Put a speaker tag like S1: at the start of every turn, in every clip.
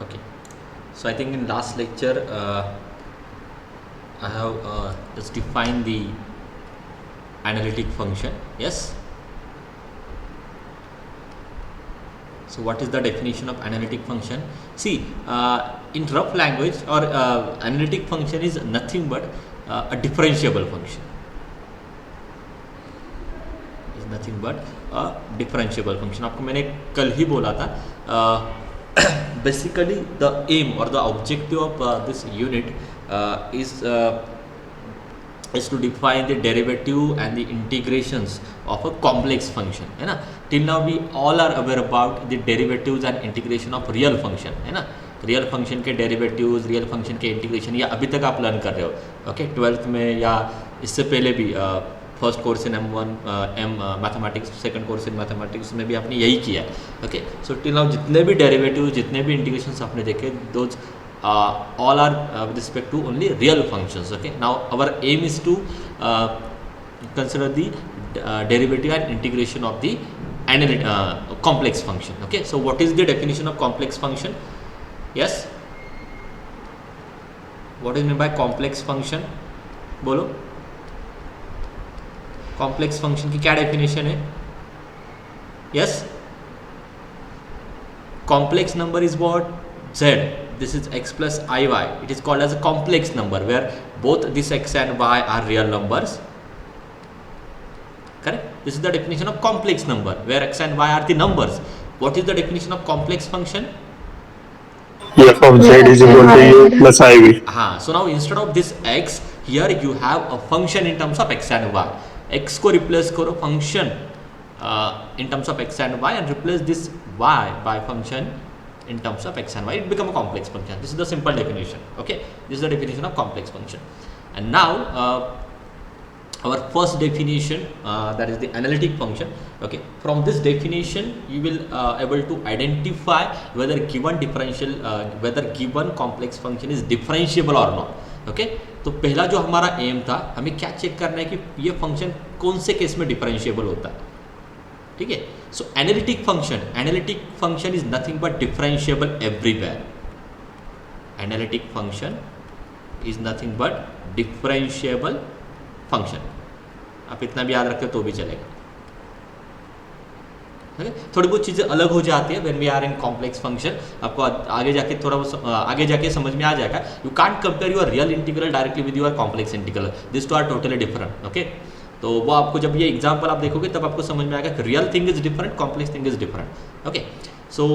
S1: Okay, so I think in last lecture I have just defined the analytic function. Yes. So what is the definition of analytic function? See, in rough language, or analytic function is nothing but a differentiable function. Is nothing but a differentiable function. आपको मैंने कल ही बोला था. Basically, the aim or the objective of this unit is to define the derivative and the integrations of a complex function, है ना. Till now we all are aware about the derivatives and integration of real function, है ना. Real function के derivatives, real function के integration, या अभी तक आप लर्न कर रहे हो. ओके, ट्वेल्थ में या इससे पहले भी first course in M1 mathematics, second course in mathematics में भी आपने यही किया है. ओके, सो टिल नाउ जितने भी डेरिवेटिव्स, जितने भी इंटीग्रेशंस आपने देखे, those all are with respect to only real functions. Okay, now our aim is to consider the derivative and integration of the complex function. Okay, so what is the definition of complex function? Yes, what is meant by complex function? बोलो, complex function की क्या definition है? Yes, complex number is what? Z. This is x plus iy. It is called as a complex number where both this x and y are real numbers. Correct? This is the definition of complex number where x and y are the numbers. What is the definition of complex function?
S2: F of z is equal to u plus iv.
S1: So now instead of this x, here you have a function in terms of x and y. X को replace करो function in terms of x and y, and replace this y by function in terms of x and y. It become a complex function. This is the simple definition. Okay, this is the definition of complex function. And now our first definition, that is the analytic function. Okay, from this definition you will able to identify whether given differential whether given complex function is differentiable or not. Okay, तो पहला जो हमारा M था, हमें क्या check करना है कि ये फंक्शन कौन से केस में डिफरेंशिएबल होता है. ठीक है, so analytic function is nothing but differentiable everywhere. Analytic function is nothing but differentiable function. आप इतना भी याद रखते हो तो भी चलेगा. थोड़ी बहुत चीज़ें अलग हो जाती है when we are in complex function. आपको आगे जाके आगे जाके समझ में आ जाएगा. You can't compare your real integral directly with your complex integral. This two are totally different. Okay, तो वो आपको जब ये एग्जाम्पल आप देखोगे तब आपको समझ में आएगा कि real thing is different, complex thing is different. Okay, so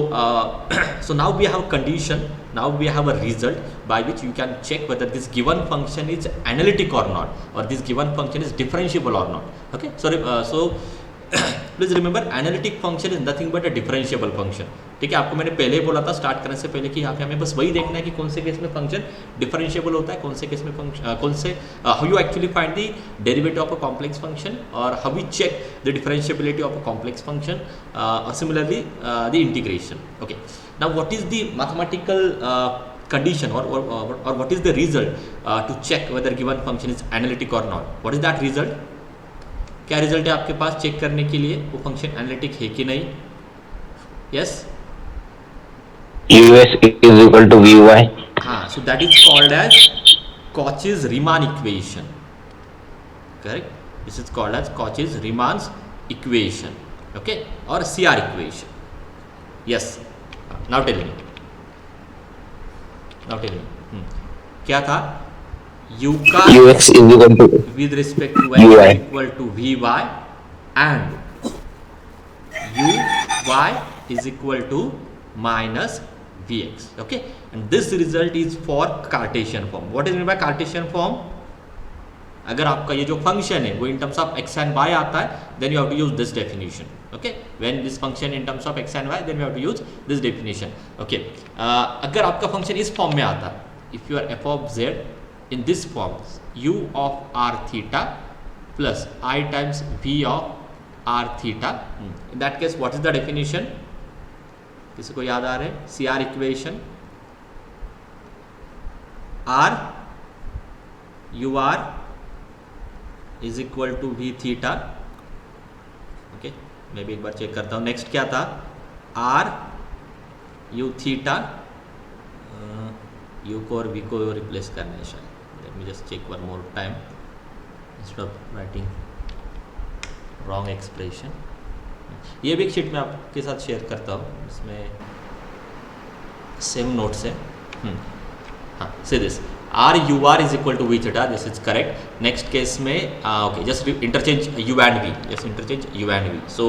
S1: now we have a condition, now we have a result by which you can check whether this given function is analytic or not, or this given function is differentiable or not. Okay, so please remember analytic function is nothing but a differentiable function. ठीक है, आपको मैंने पहले ही बोला था start करने से पहले कि यहाँ पे हमें बस वही देखना है कि कौन से केस में फंक्शन डिफरेंशिएबल होता है, कौन से केस में फंक्शन कौन से how you actually find the derivative of a complex function, और how you check the differentiability of a complex function, similarly the integration. Okay, now what is the mathematical condition or what is the result to check whether given function is analytic or not? What is that result? क्या result है आपके पास check करने के लिए वो function analytic है कि नहीं? Yes,
S2: us is equal to vy.
S1: हाँ, so that is called as Cauchy's Riemann equation. Correct, this is called as Cauchy's Riemann equation. Okay, और CR equation. Yes, now tell me क्या था? u का
S2: ux is equal to
S1: with respect to y
S2: uy.
S1: equal to vy, and uy is equal to minus vx. Okay, and this result is for Cartesian form. What is meant by Cartesian form? अगर आपका ये जो function है वो इन terms of x and y आता है, then you have to use this definition. Okay, when this function in terms of x and y, then you have to use this definition. Okay, अगर आपका function इस form में आता है, if you are f of z in this form, u of r theta plus I times v of r theta, in that case what is the definition? किसी को याद आ रहा है? CR equation r u r is equal to v theta. Okay, मैं भी एक बार check करता हूँ. नेक्स्ट क्या था? r u theta यू को और वी को रिप्लेस करना है शायद. Let me just check one more time instead of writing wrong expression. ये भी एक शीट में आपके साथ शेयर करता हूँ, इसमें सेम नोट्स है. हाँ, say this r u r is equal to v theta, this is correct. Next case में okay just interchange u and v, just interchange u and v. So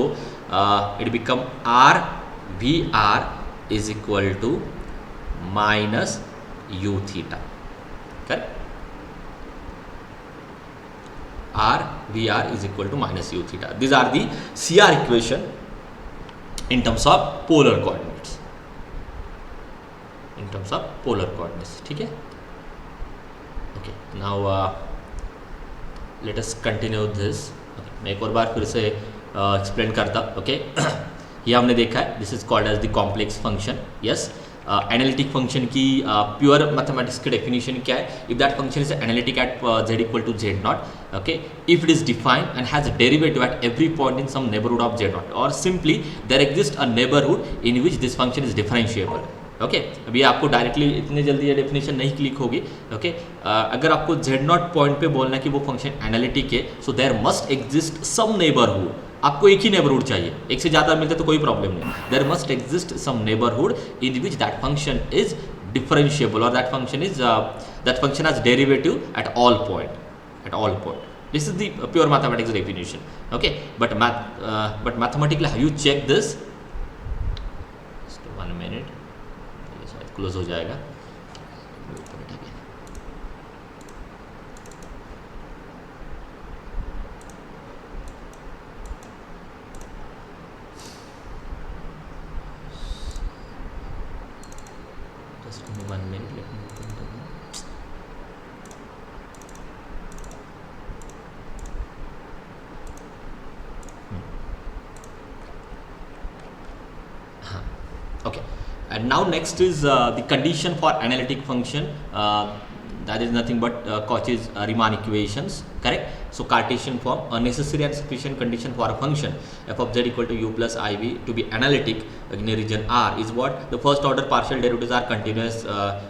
S1: it become r v r is equal to minus u theta. Correct. R VR is equal to minus u theta. These are the CR equation in terms of polar coordinates. In terms of polar coordinates, ठीक है. Okay. Now let us continue this. Okay. मैं एक और बार फिर से explain करता. Okay. ये हमने देखा है. This is called as the complex function. Yes. Analytic function की प्योर मैथमेटिक्स की डेफिनेशन क्या है? If that function is analytic at z equal to z naught, okay, if it is defined and has derivative at every point in some neighbourhood of z naught, और simply there exist a neighbourhood in which this function is differentiable. Okay, अभी आपको directly इतने जल्दी ये definition नहीं click होगी. Okay, अगर आपको z नॉट पॉइंट पे बोलना है कि वो फंक्शन एनालिटिक है, so there must exist some neighbourhood. आपको एक ही नेबरहुड चाहिए, एक से ज़्यादा मिलता तो कोई प्रॉब्लम नहीं. There must exist some neighbourhood in which that function is differentiable और that function has derivative at all point. This is the pure mathematics definition. Okay, but mathematically how you check this? Just 1 minute. ये शायद close हो जाएगा. Just give me 1 minute. Let me open it again. Okay, and now next is the condition for analytic function. That is nothing but Cauchy's Riemann equations, correct? So Cartesian form, a necessary and sufficient condition for a function f of z equal to u plus iv to be analytic in a region R is what? The first order partial derivatives are continuous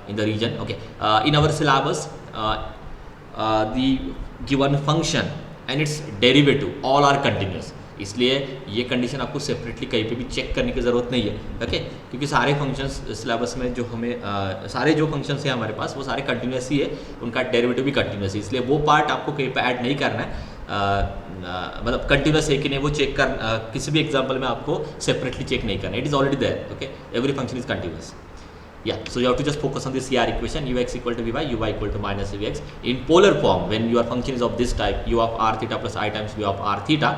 S1: in the region. Okay, in our syllabus the given function and its derivative all are continuous. इसलिए ये condition आपको separately कहीं पे भी check करने की ज़रूरत नहीं है. ओके, क्योंकि सारे फंक्शंस सिलेबस में जो हमें सारे जो फंक्शंस हैं हमारे पास वो सारे कंटिन्यूस ही है, उनका डेरिवेटिव भी कंटिन्यूस है. इसलिए वो पार्ट आपको कहीं पे ऐड नहीं करना है. मतलब कंटिन्यूस है कि नहीं वो चेक कर किसी भी एग्जाम्पल में आपको सेपरेटली चेक नहीं करना. It is already there. Okay, every function is continuous. Yeah, so you have to just focus on this CR equation, ux equal to vy, uy equal to minus vx. In polar form, when your function is of this type, u of r theta plus I times v of r theta,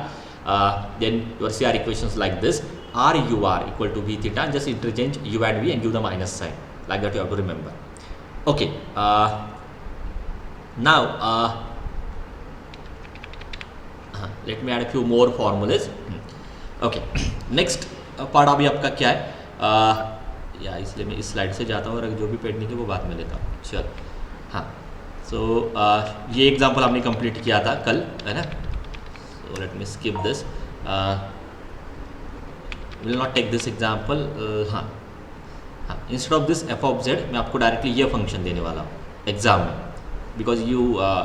S1: then your CR equations like this, r u r equal to v theta, and just interchange u and v and give the minus sign. Like that you have to remember. Okay, now let me add a few more formulas. Okay, next part अभी आपका क्या है? या इसलिए मैं इस slide से जाता हूँ और जो भी पेंडिंग है वो बाद में लेता हूँ. चल, हाँ, सो ये एग्जांपल हमने कंप्लीट किया था कल, है ना? So let me skip this, will not take this example. हाँ, instead of this f of z मैं आपको डायरेक्टली ये फंक्शन देने वाला हूँ एग्जाम में, because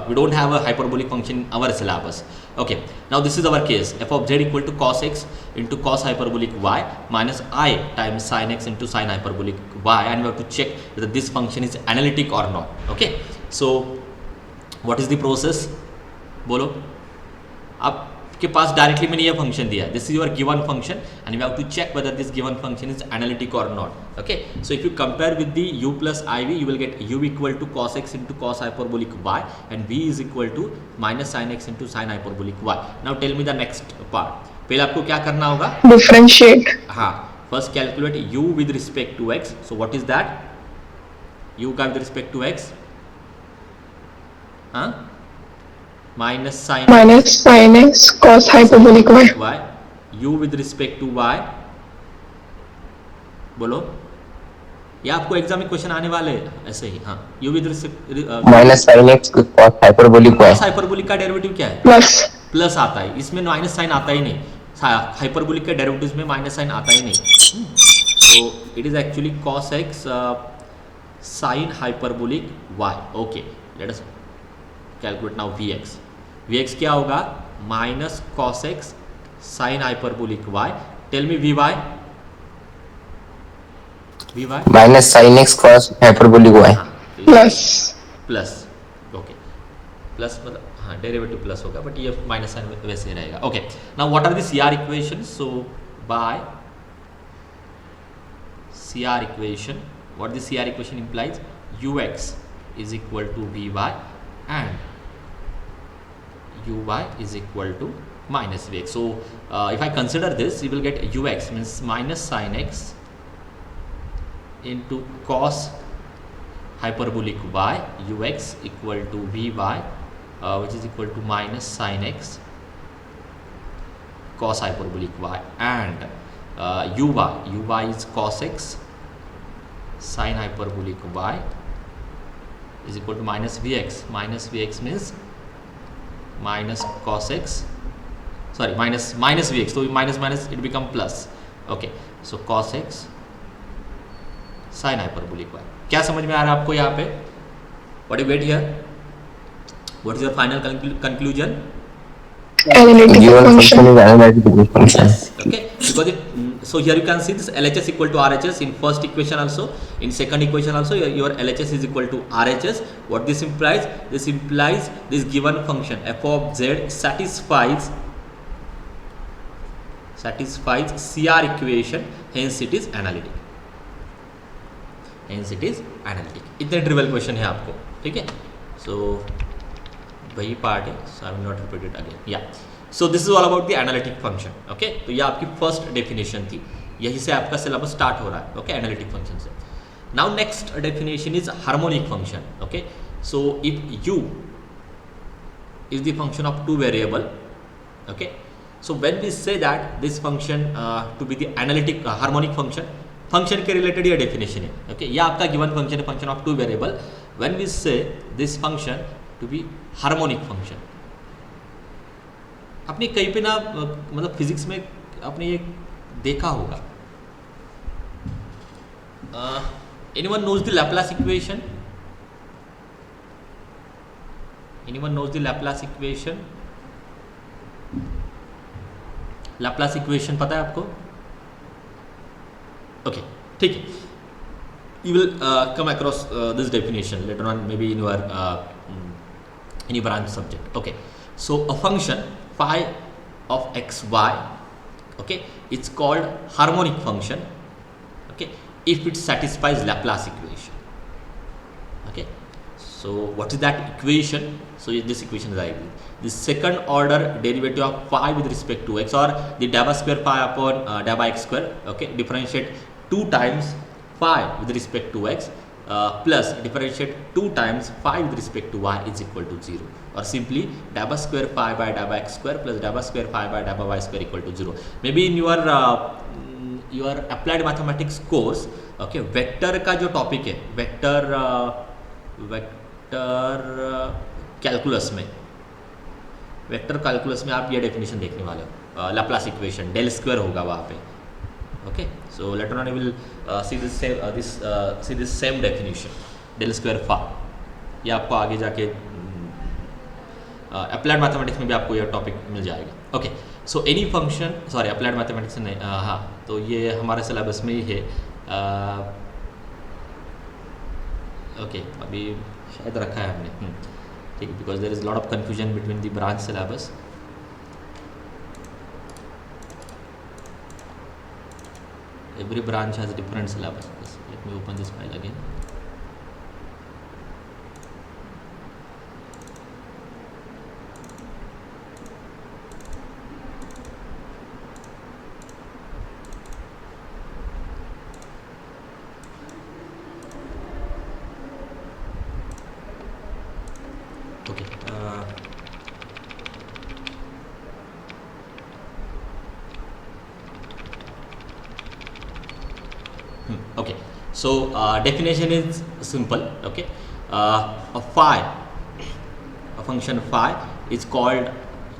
S1: we don't have a hyperbolic function in our syllabus. Okay, now this is our case, f of z equal to cos x into cos hyperbolic y minus I times sin x into sin hyperbolic y, and we have to check whether this function is analytic or not. Okay, so what is the process? बोलो, आपके पास directly मैंने ये function दिया है. This is your given function and we have to check whether this given function is analytic or not. Okay, so if you compare with the u plus iv, you will get u equal to cos x into cos hyperbolic y and v is equal to minus sin x into sin hyperbolic y. Now tell me the next part. पहले आपको क्या करना होगा?
S3: Differentiate.
S1: हाँ, first calculate u with respect to x. So what is that? u का with respect to x, हाँ, minus sin
S3: x cos hyperbolic y.
S1: y, u with respect to y. बोलो, या आपको एग्जाम में क्वेश्चन आने वाले ऐसे ही. हाँ, u with respect
S2: minus sin x cos hyperbolic y.
S1: cos hyperbolic का डेरिवेटिव क्या है? प्लस आता है. इसमें माइनस साइन आता ही नहीं. हाइपरबोलिक के डेरिवेटिव्स में माइनस साइन आता ही नहीं. तो it is actually cos x sin hyperbolic y. Okay, let us calculate now vx. Vx क्या होगा? Minus cos x sin hyperbolic y. Tell me vy. Vy
S4: minus sine x cos hyperbolic y
S3: Plus.
S1: Plus. Okay, plus मतलब हाँ derivative plus होगा, but ये minus sine वैसे ही रहेगा. Okay, now what are the CR equation? So by CR equation, what the CR equation implies? Ux is equal to Vy and Uy is equal to minus Vx. So if I consider this, you will get Ux means minus sin x into cos hyperbolic y, Ux equal to Vy which is equal to minus sin x cos hyperbolic y, and Uy is cos x sin hyperbolic y is equal to minus Vx. Minus Vx means minus cos x, sorry, minus Vx, so minus it become plus. Okay, so cos x sin hyperbolic y. क्या समझ में आ रहा है आपको यहाँ पे? What do you get here? What is your final conclusion?
S3: Analytical
S4: given
S3: function.
S4: Function is analytical function.
S1: Yes. Okay, because it so here you can see this LHS equal to RHS in first equation also, in second equation also your LHS is equal to RHS. What this implies? This implies this given function f of z satisfies CR equation, hence it is analytic. इतने trivial question है आपको, ठीक है. So वही part है, so I will not repeat it again. या so this is all about the analytic function. Okay, तो ये आपकी फर्स्ट डेफिनेशन थी, यही से आपका सिलेबस स्टार्ट हो रहा है. ओके, एनालिटिक फंक्शन से. Now next definition is harmonic function. Okay, so if u is the function of two variable, okay, so when we say that this function to be the analytic harmonic function के related ये definition है. Okay, ये आपका given function है, function of two variable. When we say this function to be harmonic function, आपने कहीं पे ना मतलब फिजिक्स में आपने ये देखा होगा. Anyone knows the Laplace equation? Anyone knows the Laplace equation? Laplace equation पता है आपको? ओके, ठीक है. You will come across this definition later on, maybe in your branch subject. Okay, so a function phi of xy, okay, it's called harmonic function. Okay, if it satisfies Laplace equation. Okay, so what is that equation? So this equation is ideal. The second order derivative of phi with respect to x, or the dabba square phi upon dabba x square. Okay, differentiate 2 times phi with respect to x plus differentiate 2 times phi with respect to y is equal to 0, or simply dabba square phi by dabba x square plus dabba square phi by dabba y square equal to 0. Maybe in your applied mathematics course, okay, vector का जो topic है, vector calculus में आप ये definition देखने वाले हो. Laplace equation del square होगा वहाँ पे. Okay, so later on you will see this same definition, del square phi. ये आपको आगे जाके अप्लाइड मैथमेटिक्स में भी आपको ये टॉपिक मिल जाएगा. Okay, so any function, sorry applied mathematics नहीं, हाँ, तो ये हमारे सिलेबस में ही है. ओके, अभी शायद रखा है हमने, ठीक है, because there is lot of confusion between the branch syllabus. Every branch has a different syllabus. Let me open this file again. Okay. Okay, so definition is simple. Okay, a function phi is called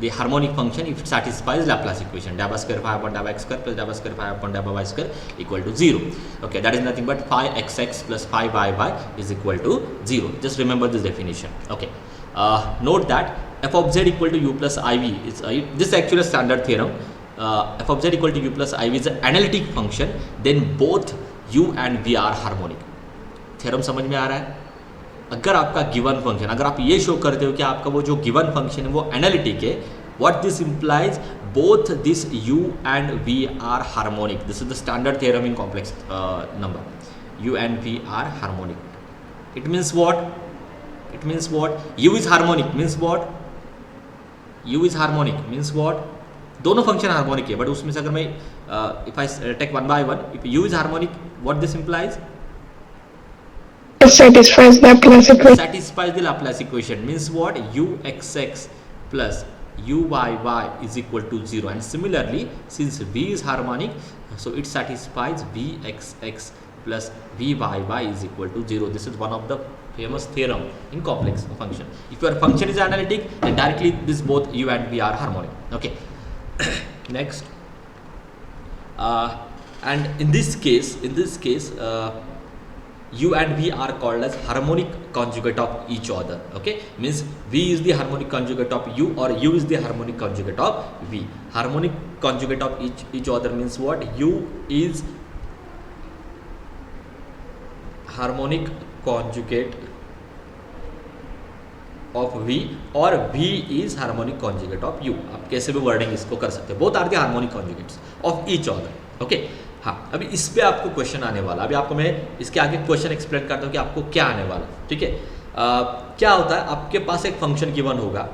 S1: the harmonic function if it satisfies Laplace equation dabba square phi upon dabba x square plus dabba square phi upon dabba y square equal to 0. Okay, that is nothing but phi xx plus phi y is equal to 0. Just remember this definition. Okay, note that f of z equal to u plus iv is this is actually a standard theorem. F of z equal to u plus iv is an analytic function, then both u and v are harmonic. Theorem समझ में आ रहा है? अगर आपका given function, अगर आप ये show करते हो कि आपका वो जो गिवन फंक्शन है वो एनालिटिक है, what this implies both this u and v are harmonic. This is the standard theorem in complex number. u and v are harmonic. It means what? It means what? u is harmonic means what? u is harmonic means what? दोनों function harmonic है, but उसमें से अगर मैं if I take one by one, if u is harmonic, what this implies?
S3: It satisfies the Laplace equation.
S1: Satisfies the Laplace equation means what? uxx plus uyy is equal to 0, and similarly since v is harmonic, so it satisfies vxx plus vyy is equal to 0. This is one of the famous theorem in complex function. If your function is analytic, then directly this both u and v are harmonic. Okay. Next, and in this case u and v are called as harmonic conjugate of each other. Okay, means v is the harmonic conjugate of u or u is the harmonic conjugate of v. Harmonic conjugate of each other means what? u is harmonic conjugate of v और v is harmonic conjugate of u. आप कैसे भी wording इसको कर सकते हो. Both are the harmonic conjugates of each other. Okay, हाँ, अभी इस पे आपको क्वेश्चन आने वाला. अभी आपको मैं इसके आगे क्वेश्चन एक्सप्लेन करता हूँ कि आपको क्या आने वाला. ठीक है, क्या होता है, आपके पास एक फंक्शन गिवन होगा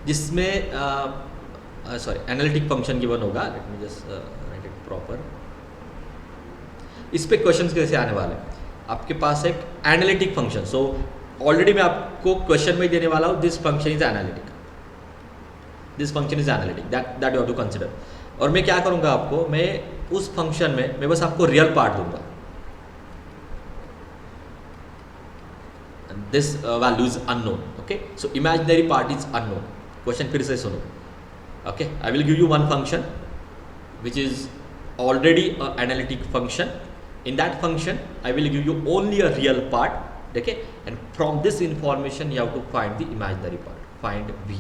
S1: जिसमें सॉरी एनालिटिक फंक्शन गिवन होगा. Late me just right it proper. इस पे क्वेश्चंस कैसे आने वाले हैं. आपके पास एक एनालिटिक फंक्शन, सो ऑलरेडी मैं आपको क्वेश्चन में देने वाला हूँ this function is analytic, this function is analytic, that you have to consider. और मैं क्या करूँगा, आपको मैं उस फंक्शन में मैं बस आपको रियल पार्ट दूंगा. This value is unknown. Okay, so imaginary part is unknown. Question फिर से सुनो. Okay, I will give you one function which is already a analytic function. In that function, I will give you only a real part, okay? And from this information, you have to find the imaginary part. Find v.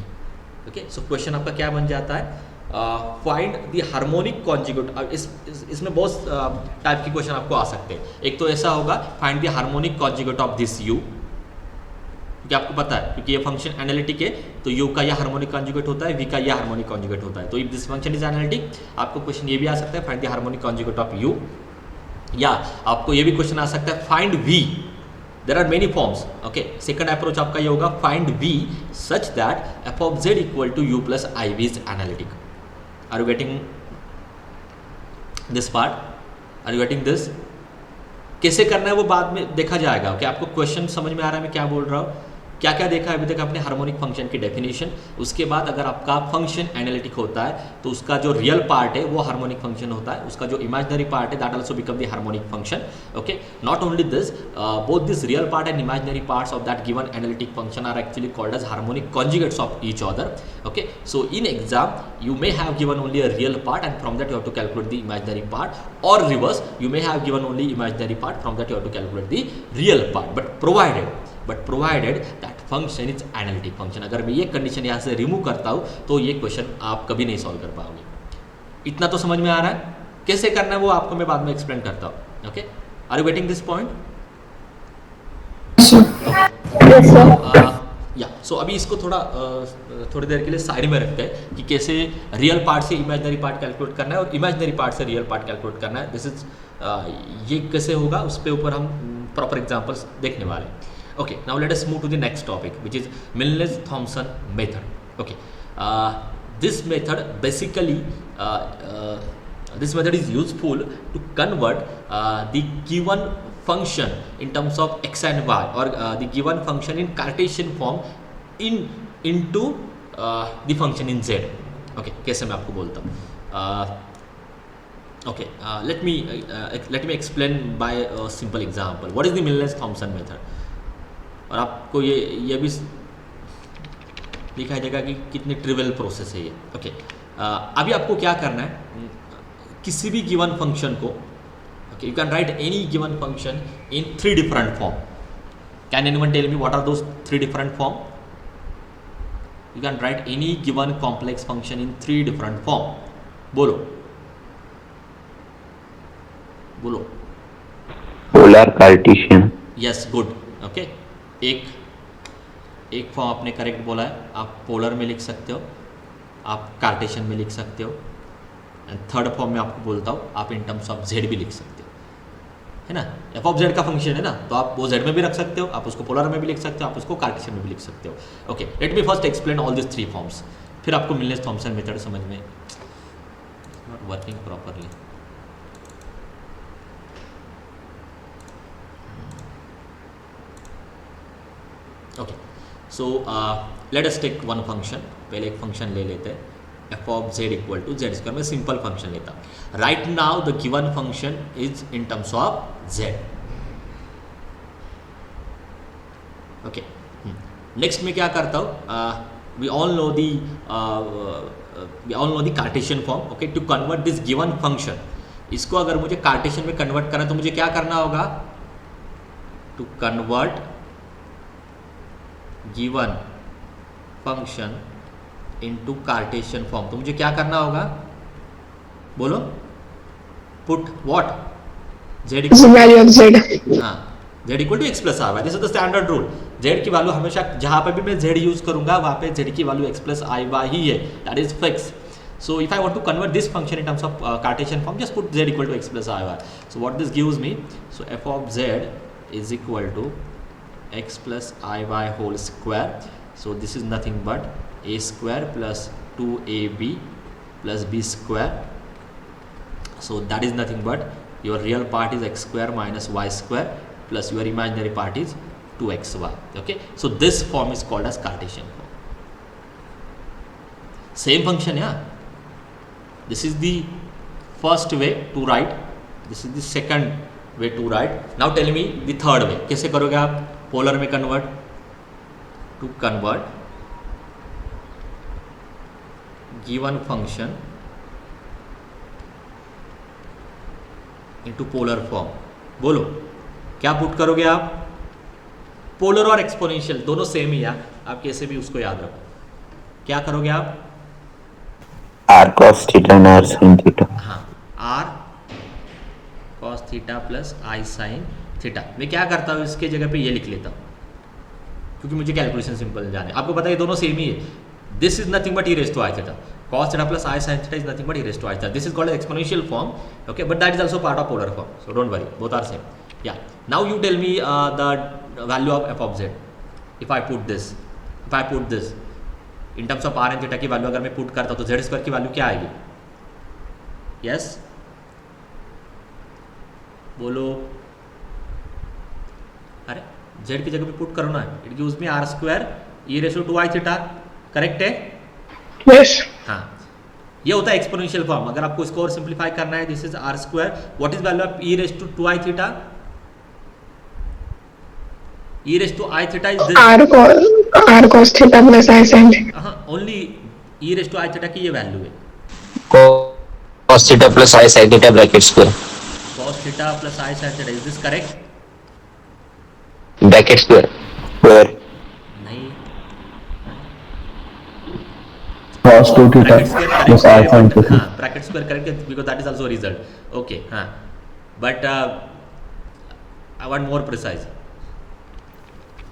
S1: Okay? So question आपका क्या बन जाता है? Find the harmonic conjugate. इसमें बहुत type की question आपको आ सकते हैं. एक तो ऐसा होगा, find the harmonic conjugate of this u. क्योंकि आपको पता है, क्योंकि ये फंक्शन एनालिटिक है, तो u का यह हार्मोनिक कॉन्जुगेट होता है, v का यह हार्मोनिक कॉन्जुगेट होता है. तो if this function is analytic, आपको क्वेश्चन ये भी आ सकता है, find the harmonic conjugate of u. या आपको ये भी क्वेश्चन आ सकता है, find v. There are many forms. Okay, second approach आपका ये होगा, find v such that f of z equal to u plus iv is analytic. Are you getting this part? Are you getting this? कैसे करना है वो बाद में देखा जाएगा. ओके, आपको क्वेश्चन समझ में आ रहा है मैं क्या बोल रहा हूँ? क्या क्या देखा है अभी तक आपने हार्मोनिक फंक्शन की डेफिनेशन. उसके बाद अगर आपका फंक्शन एनालिटिक होता है तो उसका जो रियल पार्ट है वो हार्मोनिक फंक्शन होता है, उसका जो इमेजिनरी पार्ट है that also become the harmonic function. Okay, not only this, both this real part and imaginary parts of that given analytic function are actually called as harmonic conjugates of each other. Okay, so in exam you may have given only a real part and from that you have to calculate the imaginary part, or reverse, you may have given only imaginary part, from that you have to calculate the real part, but provided that function is analytic function. अगर मैं ये condition यहाँ से remove करता हूँ तो ये question आप कभी नहीं सॉल्व कर पाओगे. इतना तो समझ में आ रहा है? कैसे करना है वो आपको मैं बाद में एक्सप्लेन करता हूँ. Okay, are you getting this point? या सो अभी इसको थोड़ी देर के लिए साइड में रखते हैं कि कैसे रियल पार्ट से इमेजिनरी पार्ट कैलकुलेट करना है और इमेजिनरी पार्ट से रियल पार्ट कैलकुलेट करना है. दिस इज ये कैसे होगा उस पे ऊपर हम प्रॉपर एग्जांपल्स देखने वाले हैं. Okay, now let us move to the next topic which is Milne Thomson method. Okay, this method basically this method is useful to convert the given function in terms of x and y, or the given function in Cartesian form into the function in z. Okay, कैसे मैं आपको बोलता हूँ. Okay, let me explain by a simple example. What is the Milnes-Thomson method? और आपको ये भी दिखाई देगा कि कितनी ट्रिवियल प्रोसेस है ये। ओके, अभी आपको क्या करना है, किसी भी गिवन फंक्शन को, okay, you can write any given function in 3 different form. Can anyone tell me what are those 3 different form? You can write any given complex function in 3 different form. बोलो बोलो।
S4: Polar, Cartesian.
S1: Yes, good. Okay, एक form आपने correct बोला है, आप polar में लिख सकते हो, आप कार्टेशियन में लिख सकते हो, एंड थर्ड फॉर्म में आपको बोलता हूँ आप इन टर्म्स ऑफ जेड भी लिख सकते हो, है ना। एफ ऑफ जेड का फंक्शन है ना, तो आप वो जेड में भी रख सकते हो, आप उसको पोलर में भी लिख सकते हो, आप उसको कार्टेशियन में भी लिख सकते हो। Okay, let me first explain all this 3 forms, फिर आपको मिलनेस थॉम्सन मेथड समझ में not working properly. Okay, so let us take one function. पहले एक फंक्शन ले लेते हैं, f of Z equal to z square. मैं सिंपल फंक्शन लेता हूँ। Right now the given function is in terms of z. Okay, next में क्या करता हूँ, we all know the Cartesian form. Okay, to convert this given function, इसको अगर मुझे कार्टेशियन में कन्वर्ट करना है तो मुझे क्या करना होगा, to convert given function into Cartesian form, तो मुझे क्या करना होगा, बोलो। Put what, z
S3: value of z.
S1: हाँ, z equal to x plus r y, this is the standard rule. Z की वैल्यू हमेशा, जहाँ पे भी मैं जेड यूज करूंगा वहाँ पे जेड की value x plus i y ही है, that is fix. So if I want to convert this function in terms of Cartesian form, just put z equal to x plus iy. So what this gives me, so f of z is equal to x plus iy whole square. So this is nothing but a square plus 2ab plus b square. So that is nothing but your real part is x square minus y square plus your imaginary part is 2xy. Okay, so this form is called as Cartesian form. Same function, yeah. This is the first way to write, this is the second way to write. Now tell me the third way. कैसे करोगे आप polar में convert? To convert given function into polar form. बोलो क्या put करोगे आप? Polar और exponential दोनों सेम ही है, आप कैसे भी उसको याद रखो। क्या करोगे आप?
S4: r cos theta and r sin theta.
S1: हाँ, r cos theta plus i sin theta. मैं क्या करता हूँ, इसके जगह पे ये लिख लेता हूँ क्योंकि मुझे कैलकुलेशन सिंपल जाने। आपको पता है ये दोनों सेम ही है। This is nothing but e raise to i theta, cos theta plus i sin theta is nothing but e raise to i theta. This is called exponential form, okay, but that is also part of polar form, so don't worry, both are same. या now you tell me the value of f of z। If I put this in terms of r and theta की value अगर मैं put करता हूँ तो Z square की value क्या आएगी? यस, बोलो। अरे जेड की जगह पे पुट करो ना, it gives me r square e ratio to i theta, correct है?
S3: Yes.
S1: हाँ, ये होता है एक्सपोनेंशियल फॉर्म। अगर आपको इसको और सिंप्लीफाई करना है, this is r square, what is value of e raise to to i theta? E raise to i theta is this,
S3: R cos theta plus I sin theta.
S1: हाँ, only e raise to i theta की ये value है।
S4: Cos theta plus I sin theta bracket square.
S1: cos theta plus i sin theta, is this correct?
S4: Bracket square. Where?
S1: नहीं,
S2: cos 2 theta
S1: bracket square
S2: plus I sin
S1: correct,
S2: theta.
S1: हाँ, bracket square correct है because that is also result. Okay, हाँ, but I want more precise.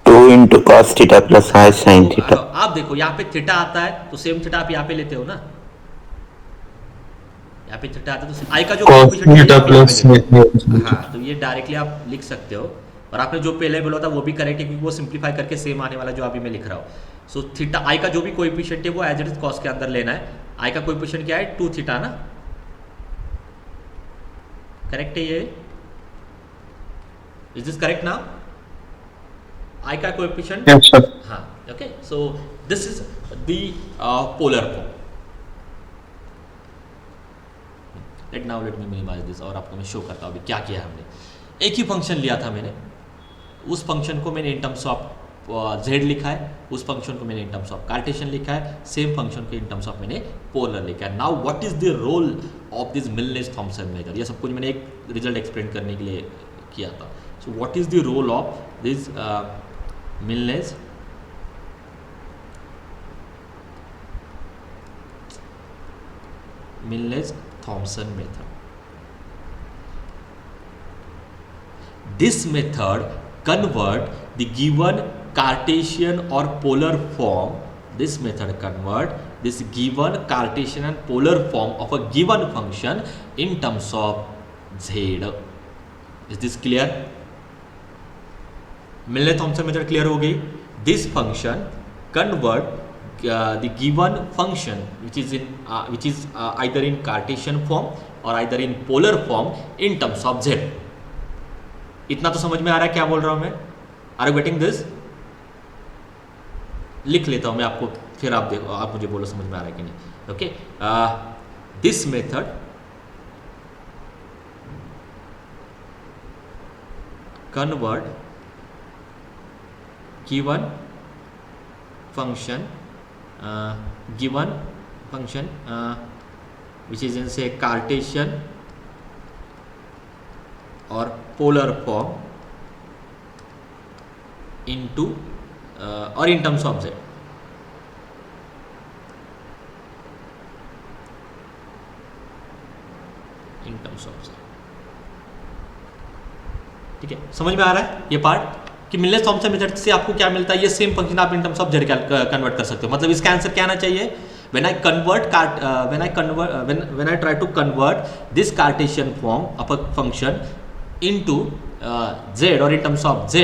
S4: 2 into cos theta plus I sin theta.
S1: आप देखो यहाँ पे theta आता है तो सेम थीटा आप यहाँ पे लेते हो ना, यहाँ पे थीटा आता है तो आई का जो
S2: cos
S1: coefficient है,
S2: theta
S1: आप
S2: plus
S1: यहाँ पे लेते हो। हाँ, तो ये डायरेक्टली आप लिख सकते हो। और आपने जो पहले बोला था वो भी करेक्ट है क्योंकि वो सिंप्लीफाई करके सेम आने वाला जो अभी मैं लिख रहा हूँ। सो थीटा आई का जो भी कोएफिशिएंट है वो एज इट इज कॉस के अंदर लेना है। आई का कोएफिशिएंट क्या है? 2 थीटा ना, करेक्ट है ये? इज दिस करेक्ट ना? आई का कोएफिशिएंट,
S2: Yes, sir.
S1: हाँ, okay. So this is the polar form. Let me minimize this और आपको मैं शो करता हूँ अभी क्या किया हमने। एक ही फंक्शन लिया था मैंने, उस फंक्शन को मैंने इन टर्म्स ऑफ z लिखा है, उस फंक्शन को मैंने इन टर्म्स ऑफ कार्टेशियन लिखा है, सेम फंक्शन को इन टर्म्स ऑफ मैंने पोलर लिखा है. Now what is the role of this Milne Thomson method? ये सब कुछ मैंने एक रिजल्ट एक्सप्लेन करने के लिए किया था. So what is the role of this Milne Thomson method? This method convert the given Cartesian or polar form. This method convert this given Cartesian and polar form of a given function in terms of z. Is this clear? Milne-Thomson method clear हो गई. This function convert the given function which is either in Cartesian form or either in polar form in terms of z. इतना तो समझ में आ रहा है क्या बोल रहा हूं मैं? Are you getting this? लिख लेता हूं मैं आपको, फिर आप देखो, आप मुझे बोलो समझ में आ रहा है कि नहीं. Okay, this method convert given function which is in say Cartesian or polar form into or in terms of z. In terms of z. ठीक है, समझ में आ रहा है ये पार्ट कि मिलनेस थॉम्सन मेथड से आपको क्या मिलता है? ये सेम फंक्शन आप इन टर्म्स ऑफ z कन्वर्ट कर सकते हो. मतलब इसका आंसर क्या आना चाहिए? when I try to convert this Cartesian form of a function into z or in terms of z,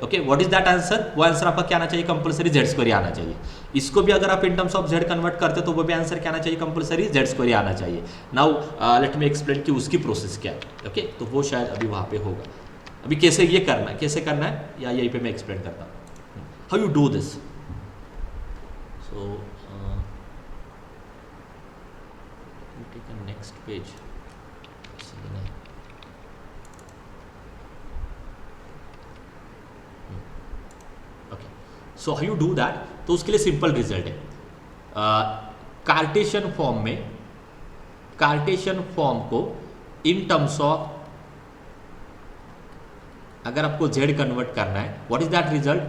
S1: okay, what is that answer? वो आंसर आपका क्या आना चाहिए? कंपल्सरी z स्क्वायर आना चाहिए. इसको भी अगर आप इन टर्म्स ऑफ z कन्वर्ट करते तो वो भी आंसर क्या आना चाहिए? कंपल्सरी z स्क्वायर आना चाहिए. नाउ लेट मी एक्सप्लेन कि उसकी प्रोसेस क्या है. ओके, तो वो शायद अभी वहाँ पे होगा. अभी कैसे ये करना है, कैसे करना है, या यहीं पे मैं एक्सप्लेन करता हूँ how you do this. So take a next page. Okay, so how you do that? तो उसके लिए सिंपल रिजल्ट है. कार्टेशियन फॉर्म में, कार्टेशियन फॉर्म को इन टर्म्स ऑफ अगर आपको z कन्वर्ट करना है, what is that result?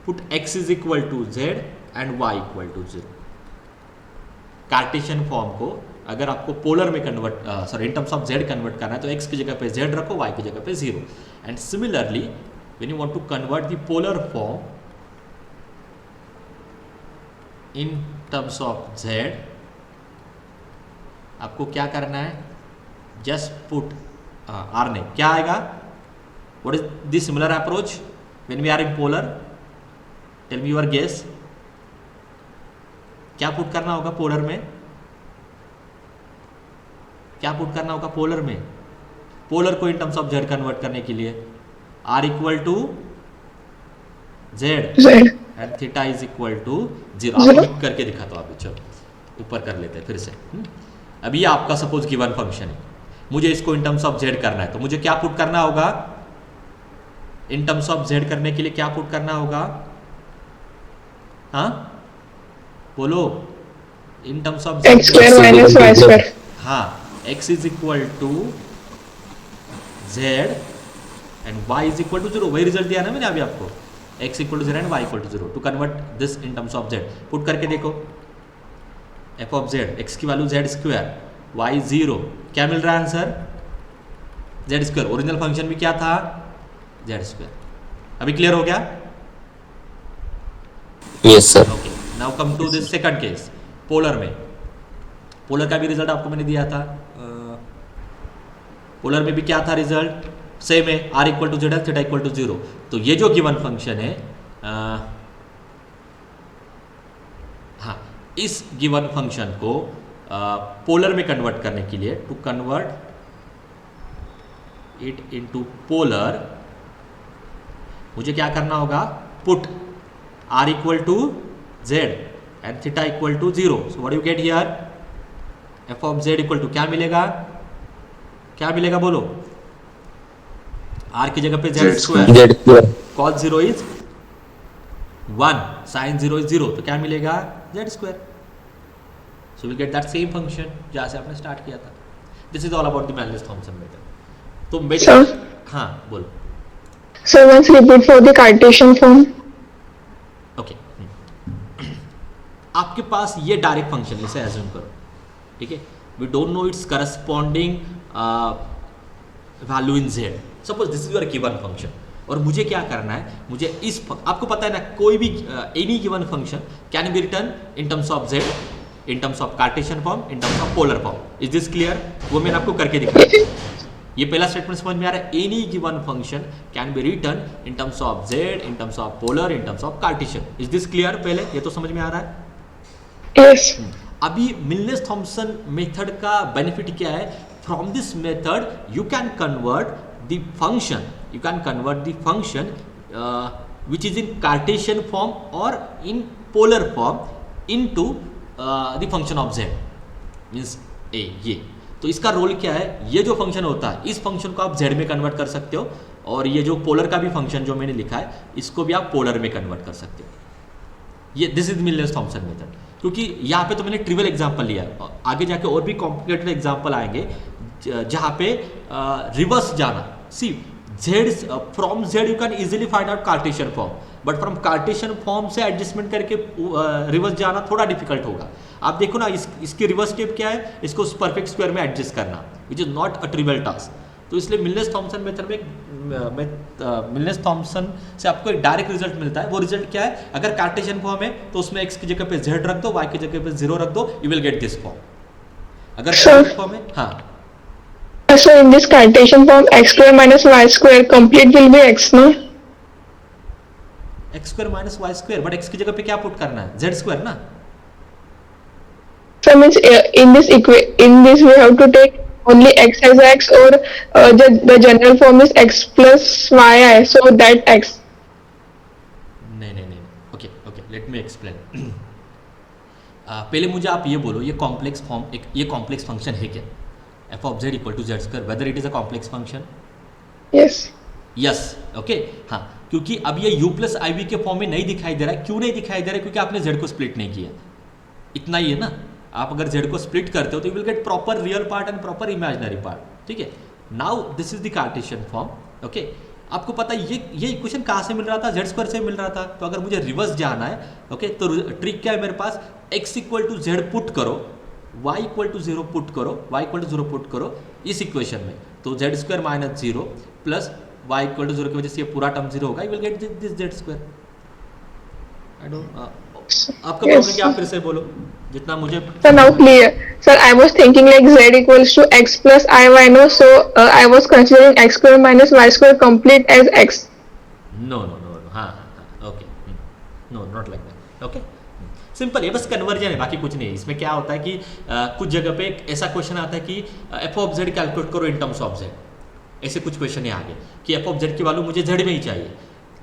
S1: put x is equal to z and y equal to 0. Cartesian form को अगर आपको पोलर में convert sorry in terms of z convert करना है तो x की जगह पे z रखो, y की जगह पे 0. And similarly when you want to convert the polar form in terms of z, आपको क्या करना है? जस्ट पुट r ने क्या आएगा? What is the similar approach when we are in polar? Tell me your guess. क्या put करना होगा पोलर में? क्या पुट करना होगा पोलर में? पोलर को in terms of z convert करने के लिए r equal to z and theta is equal to 0. आप करके दिखाता हूं. अभी चलो ऊपर कर लेते हैं फिर से. अभी ये आपका सपोज गिवन फंक्शन है, मुझे इसको इन टर्म्स ऑफ z करना है, तो मुझे क्या पुट करना होगा? इन टर्म्स ऑफ z करने के लिए क्या पुट करना होगा? हाँ बोलो. इन terms of
S3: x square minus y square.
S1: हाँ, x is equal to z and y is equal to 0. वही रिजल्ट दिया ना मैंने अभी आपको, x equal to 0 and y equal to 0. To convert this in terms of z, put करके देखो. f of z, x की वैल्यू z स्क्वायर, y 0, क्या मिल रहा है answer? z square. Original function भी क्या था? z square. अभी क्लियर हो गया?
S4: Yes sir.
S1: Okay, now come to this second case. Polar में, पोलर का भी रिजल्ट आपको मैंने दिया था. पोलर में भी क्या था रिजल्ट? सेम है, r equal to z, theta equal to 0. तो ये जो गिवन फंक्शन है, हाँ, इस गिवन फंक्शन को पोलर में कन्वर्ट करने के लिए, to convert it into polar, मुझे क्या करना होगा? Put r equal to z and theta equal to 0. So what you get here? f of z equal to क्या मिलेगा? क्या मिलेगा बोलो, r की जगह पे z square,
S4: Z square.
S1: cos 0 इज 1, sin 0 इज 0, तो क्या मिलेगा z square. So will get that same function जहाँ से आपने स्टार्ट किया था. This is all about the Milne Thomson method. तो
S3: Sir.
S1: हाँ बोलो.
S3: So once repeat for the Cartesian form.
S1: Okay आपके पास ये डायरेक्ट फंक्शन है, इसे एज्यूम करो, ठीक है. We don't know its corresponding value in z. Suppose this is your given function और मुझे क्या करना है, मुझे आपको पता है ना, कोई भी any given function can be return in terms of z, in terms of Cartesian form, in terms of polar form. Is this clear? वो मैंने आपको करके दिखाया. ये पहला स्टेटमेंट समझ में आ रहा है. Any given function can be return in terms of z, in terms of polar, in terms of Cartesian. Is this clear? पहले ये तो समझ में आ रहा है.
S3: Yes.
S1: अभी मिलनेस-थॉम्पसन मेथड का बेनिफिट क्या है? From this method you can convert the function, you can convert the function which is in Cartesian form or in polar form into the function of z, means a. ये तो इसका role क्या है? ये जो function होता है, इस फंक्शन को आप z में कन्वर्ट कर सकते हो, और ये जो पोलर का भी फंक्शन जो मैंने लिखा है, इसको भी आप पोलर में कन्वर्ट कर सकते हो. ये दिस इज मिलनेस-थॉम्पसन मेथड. क्योंकि यहाँ पे तो मैंने ट्रिवियल एग्जांपल लिया, आगे जाके और भी कॉम्प्लिकेटेड एग्जांपल आएंगे जहाँ पे रिवर्स जाना. सी z from z you can easily find out Cartesian form, but from Cartesian form से एडजस्टमेंट करके रिवर्स जाना थोड़ा डिफिकल्ट होगा. आप देखो ना, इसकी रिवर्स स्टेप क्या है? इसको परफेक्ट स्क्वायर में एडजस्ट करना, which is not a trivial task. तो इसलिए मिलनेस-थॉम्पसन मेथड में मिलनेस-थॉम्पसन से आपको एक डायरेक्ट रिजल्ट मिलता है. वो रिजल्ट क्या है? अगर कार्टेशियन फॉर्म है तो उसमें x की जगह पे z रख दो, y की जगह पे 0 रख दो, you will get this form. अगर कार्टेशियन फॉर्म है, हाँ.
S3: So in this Cartesian form, x square minus y square complete will be x, no?
S1: x square minus y square, but x की जगह पे क्या पुट करना है? z स्क्वायर ना.
S3: So means in this we have to take only x as x, or the general form is x plus yi, so that x.
S1: नहीं. Okay let me explain. पहले मुझे आप ये बोलो, ये कॉम्प्लेक्स फॉर्म, ये complex function है क्या? f of z equal to z square, whether it is a complex function.
S3: Yes.
S1: Yes. Okay हाँ, क्योंकि अब ये u प्लस आई वी के फॉर्म में नहीं दिखाई दे रहा है. क्यों नहीं दिखाई दे रहा है? क्योंकि आपने z को स्प्लिट नहीं किया. इतना ही है ना. आप अगर z को स्प्लिट करते हो तो you will get proper real part and proper imaginary part. ठीक है. Now this is the Cartesian form. Okay, आपको पता है ये इक्वेशन कहाँ से मिल रहा था? z स्क्वायर से मिल रहा था. तो अगर मुझे रिवर्स जाना है, ओके, तो ट्रिक क्या है मेरे पास? x equal to z put करो, y इक्वल टू 0 पुट करो, y इक्वल टू 0 पुट करो इस इक्वेशन में. तो z square minus 0 plus y equal to 0 की वजह से ये पूरा टर्म 0 होगा. You will get this z square. I don't, आपका प्रॉब्लम क्या? आप फिर से बोलो जितना मुझे.
S3: So now clear. Sir, I was thinking like z equals to x plus iy, no? So I was considering x square minus y square complete as x.
S1: No. हाँ. Okay. No, not like that. Okay, simple है, बस conversion है, बाकी कुछ नहीं है. इसमें क्या होता है कि कुछ जगह पे एक ऐसा क्वेश्चन आता है कि एफ ऑफ जेड कैलकुलेट करो इन टर्म्स ऑफ जेड. ऐसे कुछ क्वेश्चन है आगे कि एफ ऑफ जेड की वैल्यू मुझे जेड में ही चाहिए.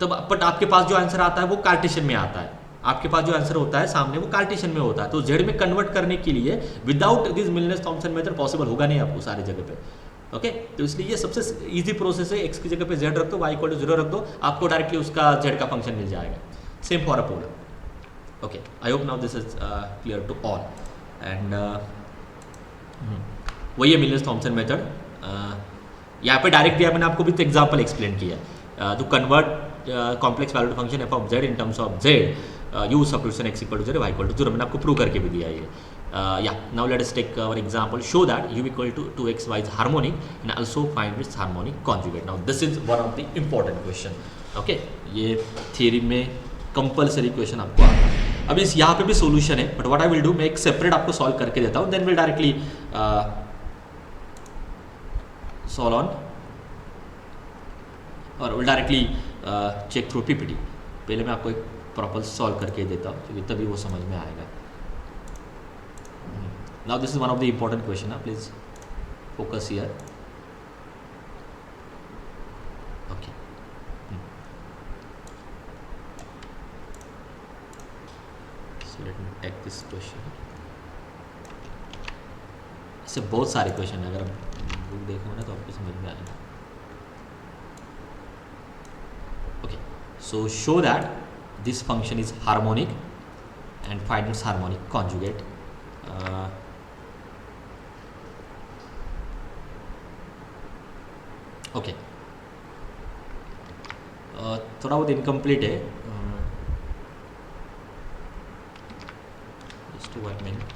S1: तब बट आपके पास जो आंसर आता है वो कार्टेशियन में आता है. आपके पास जो आंसर होता है सामने वो कार्टेशियन में होता है. तो जेड में कन्वर्ट करने के लिए विदाउट दिस मिलनेस-थॉम्पसन मेथड पॉसिबल होगा नहीं आपको सारी जगह पे. ओके, तो इसलिए ये सबसे इजी प्रोसेस है. एक्स की जगह पे जेड रख दो, वाई इक्वल टू 0 रख दो, आपको डायरेक्टली उसका जेड का फंक्शन मिल जाएगा. Same for a polar. Okay, I hope now this is clear to all. And वही है मिलनेस-थॉम्पसन मेथड. यहाँ पे डायरेक्ट दिया मैंने आपको भी तो एग्जांपल एक्सप्लेन किया. To convert complex valued function f of Z in terms of z, use substitution x equal to z, y equal to 0. मैंने आपको प्रूव करके भी दिया ये. या now let us take our example. Show that u equal to 2xy is harmonic and also find its harmonic conjugate. Now this is one of the important question. Okay, ये theory में compulsory question आपको आता है. अभी इस यहाँ पे भी सॉल्यूशन है, but what I will do, मैं एक सेपरेट आपको सॉल्व करके देता हूँ, then will directly solve on और will directly check through PPT. पहले मैं आपको एक प्रॉपर सॉल्व करके देता हूँ क्योंकि तभी वो समझ में आएगा. Now this is one of the important question. Please focus here. Okay, let me take this question. इससे बहुत सारे क्वेश्चन है. अगर बुक देखो ना तो आपको समझ में आएगा. Okay, so show that this function is harmonic and find its harmonic conjugate. Okay, थोड़ा बहुत इनकम्प्लीट है. Just 1 minute.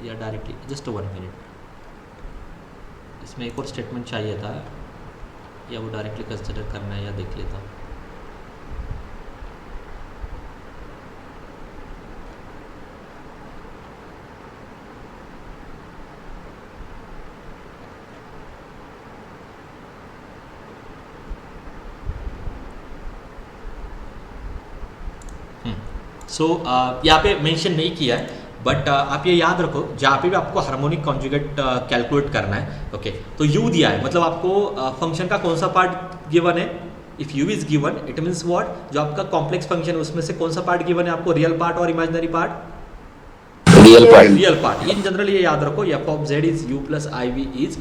S1: या डायरेक्टली जस्ट 1 मिनट. इसमें एक और स्टेटमेंट चाहिए था, या वो डायरेक्टली कंसिडर करना है या देख लेता हूँ. सो यहाँ पे मेंशन नहीं किया है, बट आप ये याद रखो जहाँ पे भी आपको हार्मोनिक कॉन्जुगेट कैलकुलेट करना है. ओके, तो यू दिया है मतलब आपको फंक्शन का कौन सा पार्ट गिवन है. If you is given it means what, जो आपका कॉम्प्लेक्स फंक्शन है उसमें से कौन सा पार्ट गिवन है आपको, रियल पार्ट और imaginary part. Real part. In general ये याद रखो f of z is u plus I we is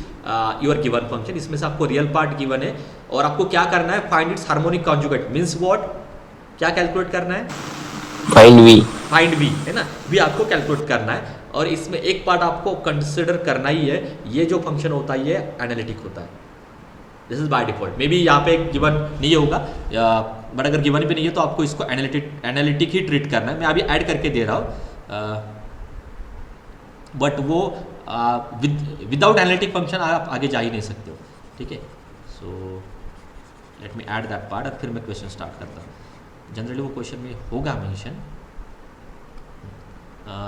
S1: your given function. इसमें से आपको रियल पार्ट गिवन है और आपको क्या करना है, find its harmonic conjugate. Means what, क्या कैलकुलेट करना है, फाइंड वी है ना, वी आपको कैलकुलेट करना है. और इसमें एक पार्ट आपको कंसिडर करना ही है, ये जो फंक्शन होता है ये एनालिटिक होता है. This is by default. May be यहाँ पे गिवन नहीं होगा, बट अगर गिवन भी नहीं है तो आपको इसको एनालिटिक ही ट्रीट करना है. मैं अभी ऐड करके दे रहा हूँ, बट वो विदाउट एनालिटिक फंक्शन आप आगे जा ही नहीं सकते हो. ठीक है, सो let me add that part और फिर मैं क्वेश्चन स्टार्ट करता हूँ. जनरली वो क्वेश्चन में होगा mention.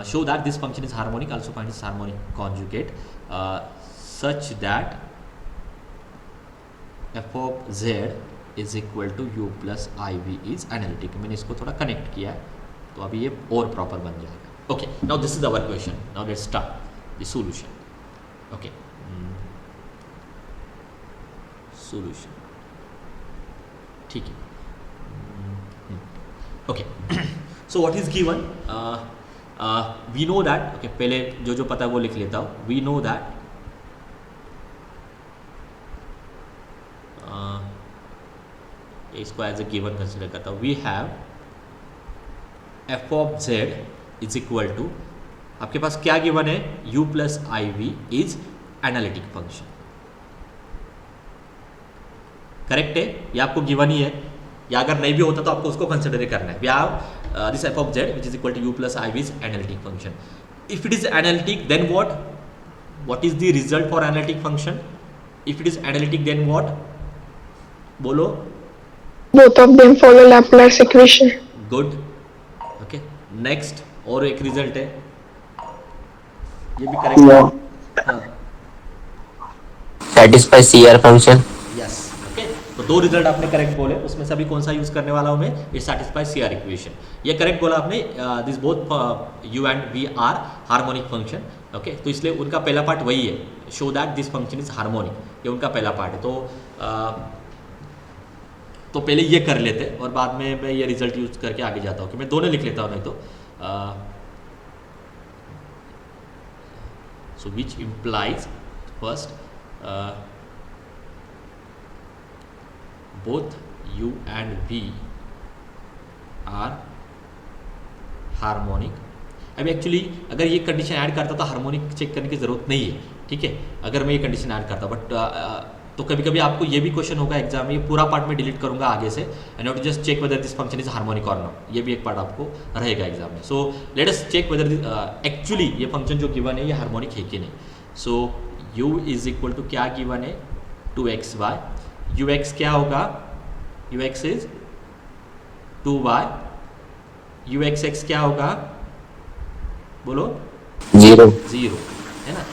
S1: Show that this function is harmonic, also find its harmonic conjugate such that f of z is equal to you plus I we is analytic. मैंने इसको थोड़ा कनेक्ट किया है तो अभी ये और प्रॉपर बन जाएगा. Okay, now this is our question. Now let's start the solution. Okay, solution. ठीक है. Okay, so what is given, we know that. Okay, पहले जो पता है वो लिख लेता हूँ. वी नो दैट इसको एज ए गिवन कंसिडर करता हूँ. We have f of z is equal to, आपके पास क्या गिवन है, u plus I we is analytic function. Correct है, ये आपको गिवन ही है, या अगर नहीं भी होता तो आपको उसको कंसिडर करना है. We have this f of z which is equal to you plus I we is analytic function. If it is analytic then what is the result for analytic function. If it is analytic then what, बोलो.
S3: Both of them follow Laplace equation.
S1: Good. Okay, next और एक result है, ये भी correct है.
S4: satisfy CR function.
S1: Yes. Okay, तो दो result आपने करेक्ट बोले, उसमें से अभी कौन सा यूज करने वाला हूँ मैं, इट सैटिस्फाई CR इक्वेशन. ये करेक्ट बोला आपने. This both u and v are harmonic function. Okay, तो इसलिए उनका पहला पार्ट वही है, show that this function is harmonic. ये उनका पहला पार्ट है. तो पहले ये कर लेते और बाद में मैं ये रिजल्ट यूज करके आगे जाता हूँ. कि मैं दोनों लिख लेता हूँ नहीं तो. So which implies first both u and v are harmonic. अभी एक्चुअली अगर ये कंडीशन ऐड करता तो हार्मोनिक चेक करने की ज़रूरत नहीं है. ठीक है, अगर मैं ये कंडीशन ऐड करता, बट तो कभी कभी आपको ये भी क्वेश्चन होगा एग्जाम में, ये पूरा पार्ट में डिलीट करूंगा आगे से, and to just check whether this function is harmonic और नॉट. ये भी एक पार्ट आपको रहेगा एग्जाम में. So let us check whether actually ये फंक्शन जो गिवन है ये हार्मोनिक है कि नहीं. So u is equal to क्या गिवन है, 2xy. ux क्या होगा, ux इज 2y. uxx क्या होगा, बोलो.
S4: 0
S1: है ना.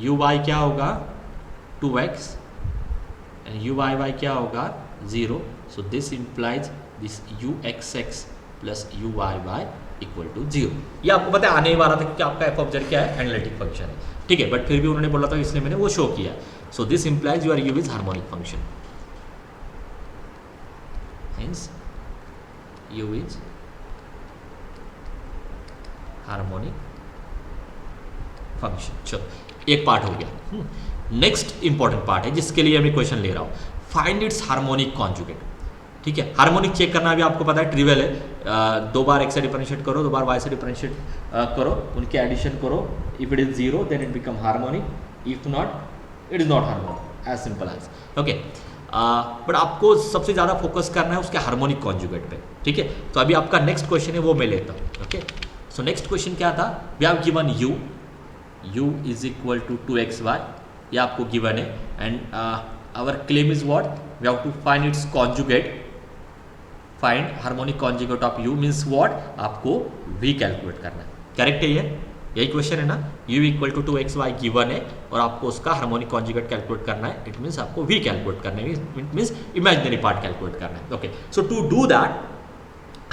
S1: uy क्या होगा, 2x, and uyy क्या होगा, 0. So this implies this uxx plus uyy equal to 0. ये आपको पता है आने ही वाला था कि आपका एफ ऑफ जेड क्या है, एनालिटिक फंक्शन है. ठीक है, बट फिर भी उन्होंने बोला था इसलिए मैंने वो शो किया. सो this implies your u is harmonic function. Hence u is harmonic function. चलो एक पार्ट हो गया। नेक्स्ट इंपॉर्टेंट पार्ट है जिसके लिए मैं क्वेश्चन ले रहा हूँ, फाइंड इट्स हार्मोनिक कॉन्जुगेट। ठीक है, हार्मोनिक चेक करना भी आपको पता है, ट्रिवियल है। 2 बार x से डिफरेंशिएट करो, 2 बार y से डिफरेंशिएट करो, उनके एडिशन करो। If it is 0 then it become harmonic, if not it is not harmonic, as simple as. Okay, but आपको सबसे ज़्यादा फोकस करना है उसके हार्मोनिक कॉन्जुगेट पे। ठीक है, तो अभी आपका नेक्स्ट क्वेश्चन है वो मैं लेता हूँ। ओके, सो नेक्स्ट क्वेश्चन क्या था, we have given u is equal to 2xy, ये आपको गिवन है, and our claim is what, we have to find its conjugate. Find harmonic conjugate of u means what, आपको v calculate करना है। Correct है, ये यही क्वेश्चन है ना, u equal to 2xy given है और आपको उसका हार्मोनिक कॉन्जुगेट कैलकुलेट करना है। इट मीन्स आपको v कैलकुलेट करना है, it means imaginary part calculate करना है। Okay, so to do that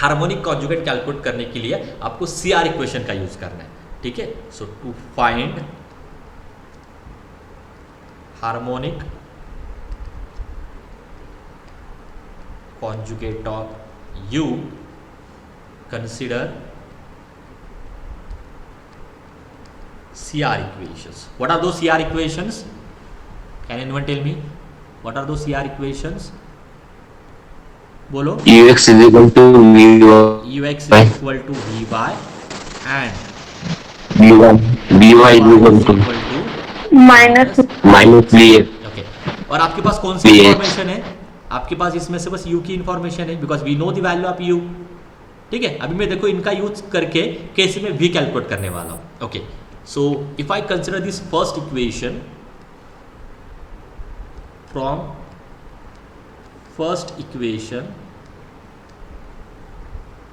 S1: harmonic conjugate calculate करने के लिए आपको CR इक्वेशन का यूज करना है। ठीक है, so to find harmonic conjugate of u, consider CR equations. What are those CR equations? Can anyone tell me what are those CR equations? बोलो।
S4: ux is equal to vy,
S1: ux is equal to vy and
S4: vy is equal to
S3: minus
S4: vx।
S1: Okay, और आपके पास कौन सी information है, आपके पास इसमें से बस u की इंफॉर्मेशन है, because we know the value of u। ठीक है, अभी मैं देखो इनका यूज करके कैसे मैं v कैलकुलेट करने वाला हूं। Okay, so if I consider this first equation from first equation,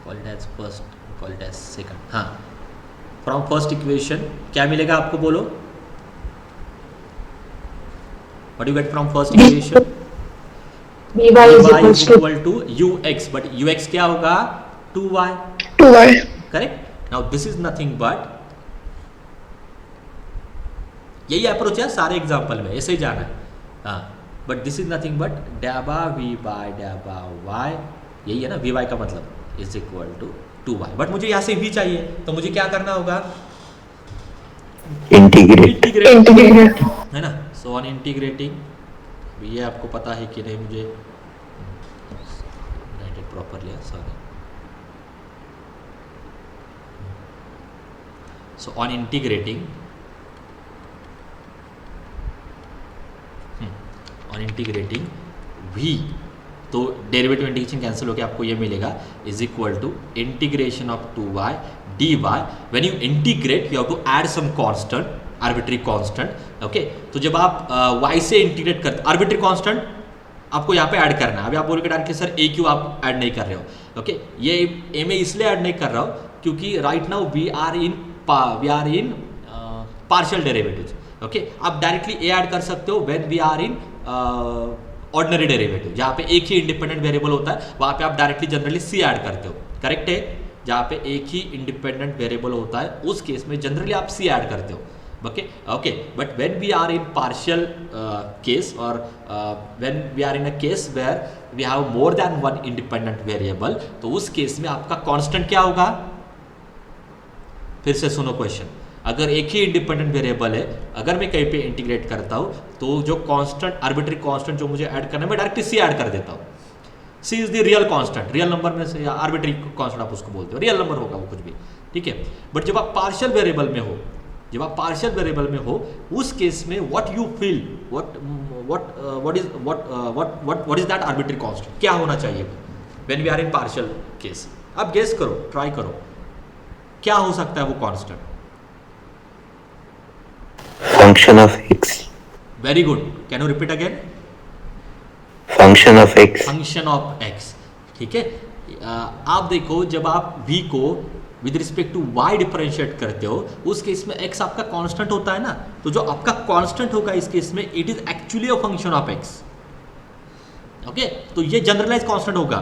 S1: call it as first, call it as second, हाँ, फ्रॉम फर्स्ट इक्वेशन क्या मिलेगा आपको, बोलो। What you get from first equation,
S3: vy is equal to
S1: ux, but ux क्या होगा, 2y।
S3: 2y।
S1: Correct, now this is nothing but, यही approach है सारे एग्जांपल में, ऐसे ही जाना है। हाँ, but this is nothing but डैबा v बाय डैबा y, यही है ना, vy का मतलब is equal to 2y, but मुझे यहाँ से v चाहिए, तो मुझे क्या करना होगा,
S3: इंटीग्रेट
S1: है ना। सो ऑन इंटीग्रेटिंग, ये आपको पता है कि नहीं, मुझे write it properly, sorry. So on integrating, v, तो डेरिवेटिव इंटीग्रेशन कैंसिल होकर आपको ये मिलेगा, is equal to integration of 2y dy। When you integrate you have to add some constant, arbitrary constant. Okay, तो जब आप y से integrate करते, आर्बिट्री कांस्टेंट आपको यहाँ पे ऐड करना है। अभी आप बोलोगे डायरेक्टली सर a क्यों आप ऐड नहीं कर रहे हो, ओके, ये a में इसलिए ऐड नहीं कर रहा हूँ क्योंकि right now we are in partial derivatives. Okay, आप डायरेक्टली a ऐड कर सकते हो when we are in ordinary derivative, जहाँ पे एक ही इंडिपेंडेंट वेरिएबल होता है वहाँ पे आप डायरेक्टली जनरली c ऐड करते हो। करेक्ट है, जहाँ पे एक ही इंडिपेंडेंट वेरिएबल होता है उस केस में जनरली आप c ऐड करते हो। okay, but when we are in partial case or when we are in a case where we have more than one independent variable, तो उस केस में आपका कांस्टेंट क्या होगा, फिर से सुनो क्वेश्चन, अगर एक ही इंडिपेंडेंट वेरिएबल है, अगर मैं कहीं पे इंटीग्रेट करता हूँ तो जो कांस्टेंट, आर्बिट्री कांस्टेंट जो मुझे ऐड करना है मैं डायरेक्टली c ऐड कर देता हूँ। c is the real constant, real number में से, या आर्बिट्री कांस्टेंट आप उसको बोलते हो, रियल नंबर होगा वो कुछ भी। ठीक है, बट जब आप पार्शियल वेरिएबल में हो, जब आप पार्शियल वेरिएबल में हो उस केस में what you feel, what is that arbitrary constant, क्या होना चाहिए when we are in partial case. अब गेस करो, ट्राई करो, क्या हो सकता है वो constant.
S4: Function of x।
S1: Very good, can you repeat again,
S4: function of x।
S1: Function of x। ठीक है, आप देखो जब आप v को with respect to y differentiate करते हो उस केस में x आपका कांस्टेंट होता है ना, तो जो आपका कांस्टेंट होगा इस केस में it is actually a function of x। Okay, तो ये जनरलाइज कांस्टेंट होगा,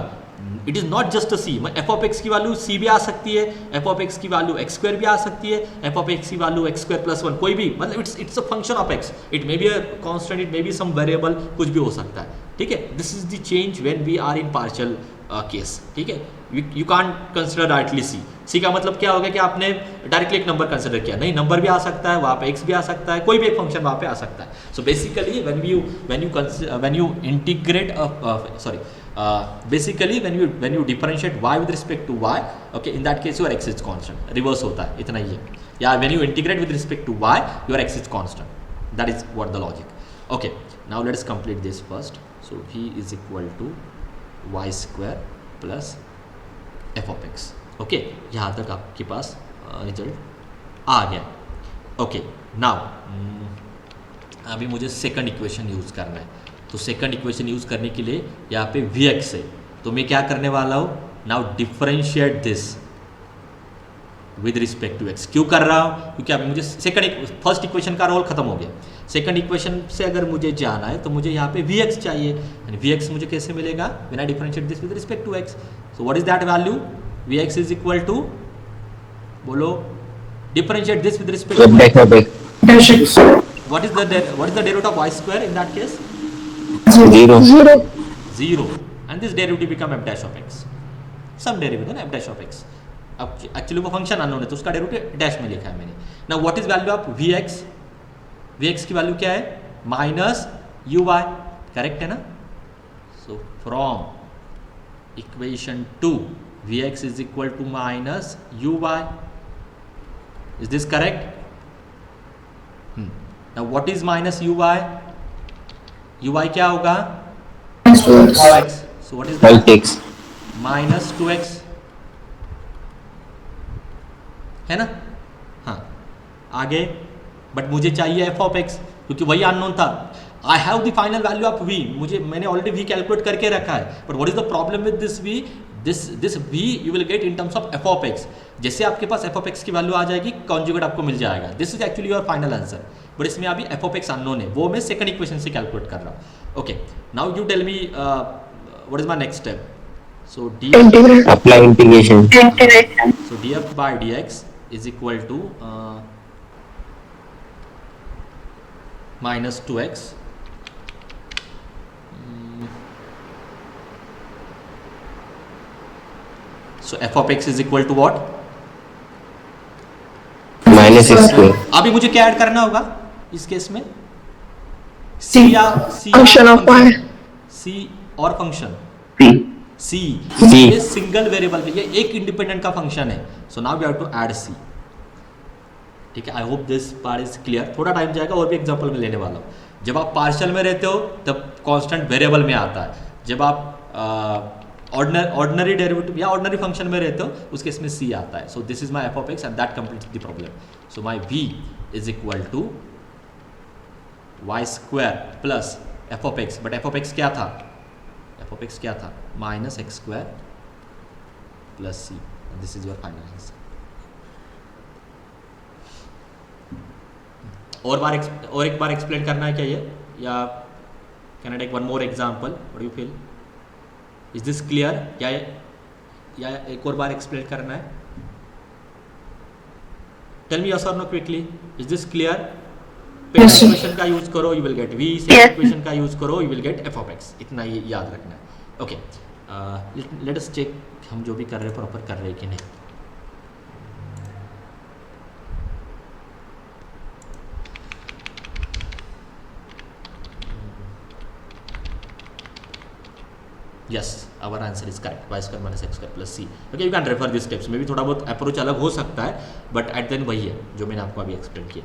S1: it is not just a c। f of x की वैल्यू c भी आ सकती है, f ऑफ x की वैल्यू x स्क्वायर भी आ सकती है, f ऑफ x की वैल्यू x स्क्वायर प्लस 1, कोई भी, मतलब it's a function of x, it may be a constant, it may be some variable, कुछ भी हो सकता है। ठीक है, this is the change when we are in partial case, ठीक है. You can't consider directly C. C का मतलब क्या हो गया कि आपने डायरेक्टली एक नंबर कंसिडर किया. नहीं, नंबर भी आ सकता है वहाँ पे, एक्स भी आ सकता है, कोई भी एक फंक्शन वहाँ पे आ सकता है. So basically when you integrate basically when you differentiate y with respect to y, okay, in that case your x is constant. Reverse होता है, इतना ही है. या when you integrate with respect to y, your x is constant. That is what the logic. Okay, now let us complete this first. So v is equal to y square plus f of x. Okay, यहाँ तक आपके पास result आ गया. Okay, now अभी मुझे second equation use करना है. तो second equation use करने के लिए यहाँ पे vx है, तो मैं क्या करने वाला हूँ, now differentiate this with respect to x. क्यों कर रहा हूँ, क्योंकि अभी मुझे फर्स्ट इक्वेशन का रोल खत्म हो गया. सेकंड इक्वेशन से अगर मुझे जाना है तो मुझे यहाँ पे vx चाहिए. एंड vx मुझे कैसे मिलेगा, when I differentiate this with respect to x. So what is that value, vx is equal to, बोलो, differentiate this with respect to x. What is the derivative of y square in that case? 0. And this derivative become f dash of x. Some derivative ना f dash of x. अब actually वो function unknown है तो उसका derivative dash में लिखा है मैंने. Now what is value of vx? vx की वैल्यू क्या है, माइनस uy. करेक्ट है ना. So from equation 2 vx is equal to minus uy. Is this correct? Now what is minus uy? uy क्या होगा, 2x. So what is that? Minus 2x है ना. हाँ, आगे. बट मुझे चाहिए f of x क्योंकि वही अननोन था. I have the final value of v. मैंने ऑलरेडी v कैलकुलेट करके रखा है. But what is the problem with this v? This v you will get in terms of f of x. जैसे आपके पास f of x की value आ जाएगी, conjugate आपको मिल जाएगा. This is actually your final answer. But इसमें अभी f of x unknown है, वो मैं सेकंड इक्वेशन से कैलकुलेट कर रहा हूँ. Okay, now you tell me what is my next step. So
S4: apply integration.
S1: So df by dx is equal to minus 2x. So f of x is equal to what?
S4: Minus x square.
S1: अभी मुझे क्या add करना होगा इस case में, c या
S3: Function of y.
S1: c और function
S4: C.
S1: c. ये सिंगल वेरिएबल पे, ये एक इंडिपेंडेंट का फंक्शन है. So now we have to add c. ठीक है, I hope this part is clear. थोड़ा टाइम जाएगा, और भी एग्जांपल में लेने वाला हूँ. जब आप पार्शियल में रहते हो तब कांस्टेंट वेरिएबल में आता है. जब आप ऑर्डिनरी डेरिवेटिव या ऑर्डिनरी फंक्शन में रहते हो उस केस में c आता है. So this is my f of x and that completes the problem. So my v is equal to y square plus f of x. But f of x क्या था, f of x क्या था, minus X square plus c. This is your final answer. और एक बार explain करना है क्या ये, या can I take one more example, what you feel? Is this clear? या एक और बार एक्सप्लेन करना है? टेल मी यस और no quickly. Is this clear? पहले इक्वेशन का यूज करो, you will get v. Second equation का यूज करो, you will get f of x. इतना ही याद रखना है. ओके, लेट अस चेक हम जो भी कर रहे हैं प्रॉपर कर रहे हैं कि नहीं. Yes, our answer is correct. Y square minus x square plus c. Okay, you can refer these steps. मे भी थोड़ा बहुत अप्रोच अलग हो सकता है, बट एट देन वही है जो मैंने आपको अभी एक्सप्लेन किया.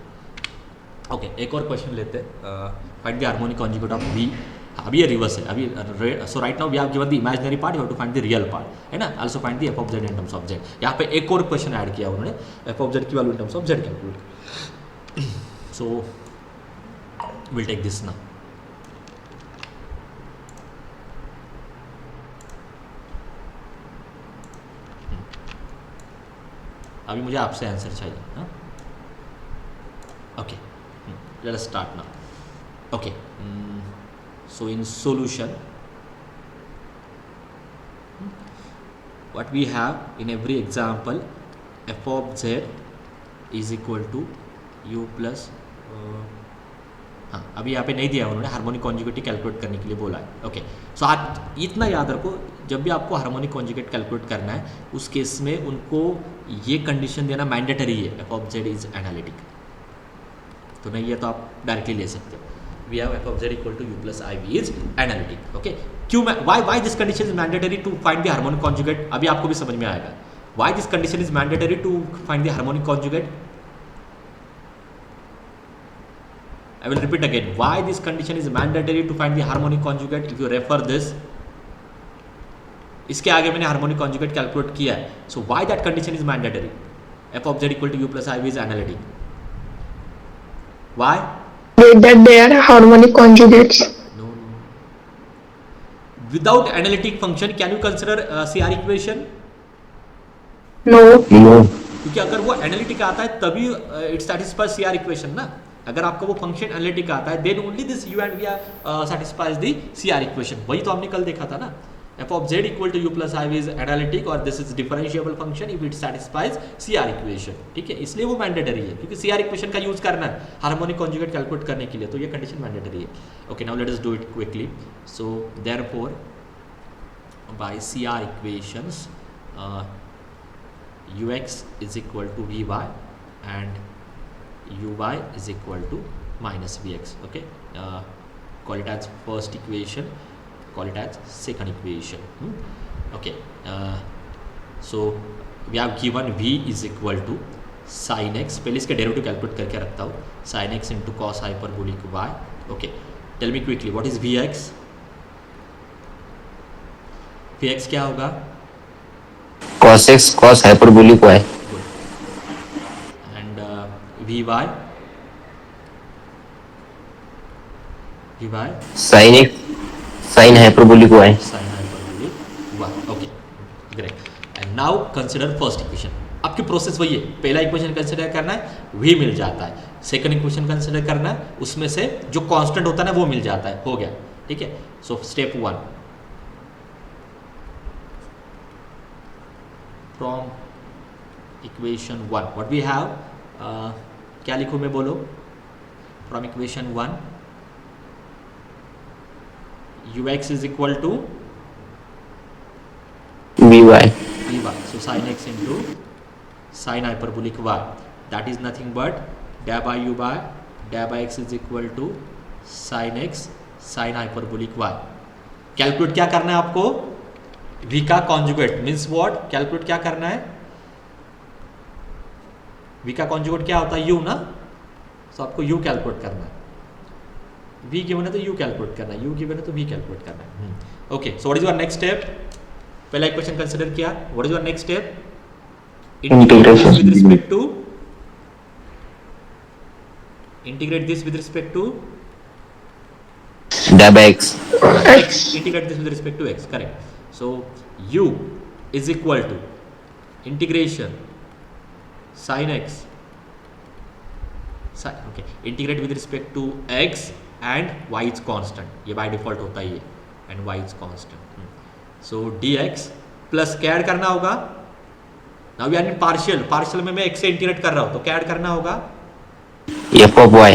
S1: ओके, एक और क्वेश्चन लेते हैं. Find the harmonic conjugate of v. अभी ये रिवर्स है. अभी so right now we have given the imaginary part, you have to find the real part, है ना. Also find the f of z in terms of z. यहाँ पे एक और क्वेश्चन ऐड किया उन्होंने, f of z की value in terms of z calculate. So will take this now. अभी मुझे आपसे आंसर चाहिए. हाँ, okay, let us start now. Okay, so in solution what we have in every example, f of z is equal to u plus हाँ, अभी यहाँ पे नहीं दिया उन्होंने, हार्मोनिक कॉन्जुगेट कैलकुलेट करने के लिए बोला है। ओके, सो आप इतना याद रखो, जब भी आपको हार्मोनिक कॉन्जुगेट कैलकुलेट करना है उस केस में उनको ये कंडीशन देना मैंडेटरी है, f of z is analytic. तो नहीं है तो आप डायरेक्टली ले सकते हो, we have f of Z equal to you plus I we is analytic. Okay, क्यों, why this condition is mandatory to find the harmonic conjugate, अभी आपको भी समझ में आएगा why this condition is mandatory to find the harmonic conjugate. I will repeat again, why this condition is mandatory to find the harmonic conjugate. If you refer this, इसके आगे मैंने harmonic conjugate calculate किया है, so why that condition is mandatory, F of Z equal to you plus I we is analytic, why
S3: that they are harmonic conjugates.
S1: No without analytic function can you consider CR equation,
S3: No.
S4: No.
S1: क्योंकि अगर वो analytic आता है तभी it satisfies CR equation ना, अगर आपका वो फंक्शन एनालिटिक आता है then only this u and v are satisfies the CR equation, वही तो हमने कल देखा था ना, f of Z equal to you plus I we is analytic और this is differentiable function if it satisfies CR equation, ठीक है, इसलिए वो मैंडेटरी है क्योंकि CR इक्वेशन का यूज करना है हार्मोनिक कॉन्जुगेट कैलकुलेट करने के लिए, तो ये कंडीशन मैंडेटरी है। Okay, now let us do it quickly, so therefore by CR equations ux is equal to vy and uy is equal to minus vx. Okay, call it as first equation, call it as second equation. Okay, so we have given v is equal to sin x, पहले इसके derivative calculate करके रखता हूँ, sin x into cos hyperbolic y. Okay, tell me quickly what is vx? vx क्या होगा?
S4: Cos x cos hyperbolic y.
S1: And vy? vy?
S4: Sin x sin hyperbolic y.
S1: Sin hyperbolic y. Okay, great. And now consider first equation. आपकी process वही है, पहला equation consider करना है, v मिल जाता है, सेकंड इक्वेशन कंसिडर करना है, उसमें से जो कांस्टेंट होता है ना वो मिल जाता है, हो गया, ठीक है। So step 1 from equation 1 what we have, क्या लिखूं मैं, बोलो, from equation 1 ux is equal to
S4: vy.
S1: vy, so sin x into sin hyperbolic y, that is nothing but del by u by del by x is equal to sin x sin hyperbolic y। Calculate क्या करना है आपको, v का conjugate means what, calculate क्या करना है, v का conjugate क्या होता है, u ना, सो आपको u कैलकुलेट करना है, v गिवन है तो u कैलकुलेट करना है, u गिवन है तो v कैलकुलेट करना है। Okay, so what is your next step, पहला इक्वेशन कंसीडर किया, what is your next step,
S4: Integration.
S1: with respect to, integrate this with respect to
S4: Del by x.
S3: X.
S1: integrate this with respect to x, correct, so u is equal to integration sin x sin, okay, integrate with respect to x and y is constant, ये by default होता ही है, and y is constant, so dx plus क्या add करना होगा, now we are in partial, partial में मैं x से integrate कर रहा हूँ तो क्या ऐड करना होगा,
S4: f of y.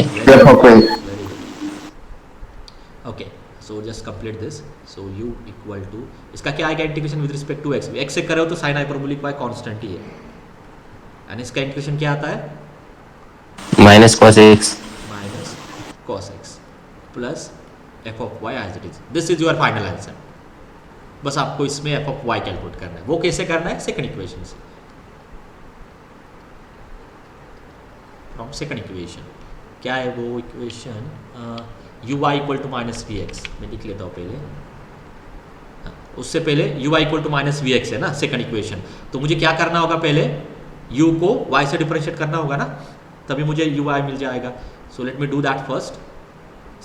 S1: Okay, so just complete this, so u equal to, इसका क्या आएगा integration with respect to x, x से कर रहे हो तो साइन हाइपरबोलिक y कांस्टेंट ही है, एंड इसका इंटीग्रेशन क्या आता है,
S4: Minus cos x.
S1: Minus cos x plus f of y as it is, this is your final answer. बस आपको इसमें f ऑफ y कैलकुलेट करना है, वो कैसे करना है, सेकंड इक्वेशन से, फ्रॉम सेकंड इक्वेशन, क्या है वो equation, uy equal to minus V X, मैं लिख लेता हूँ पहले, उससे पहले uy equal to minus V X है ना सेकंड इक्वेशन, तो मुझे क्या करना होगा, पहले u को y से डिफरेंशिएट करना होगा ना, तभी मुझे uy मिल जाएगा, so let me do that first.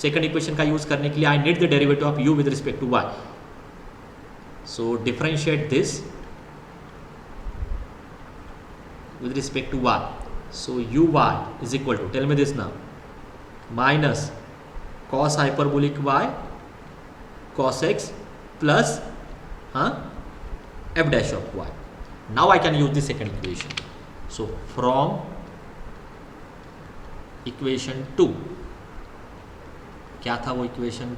S1: Second equation का यूज करने के लिए I need the derivative of u with respect to y, so differentiate this with respect to y, so uy is equal to, tell me this now, minus cos hyperbolic y cos x plus f dash of y. Now I can use the second equation, so from equation 2 क्या था वो equation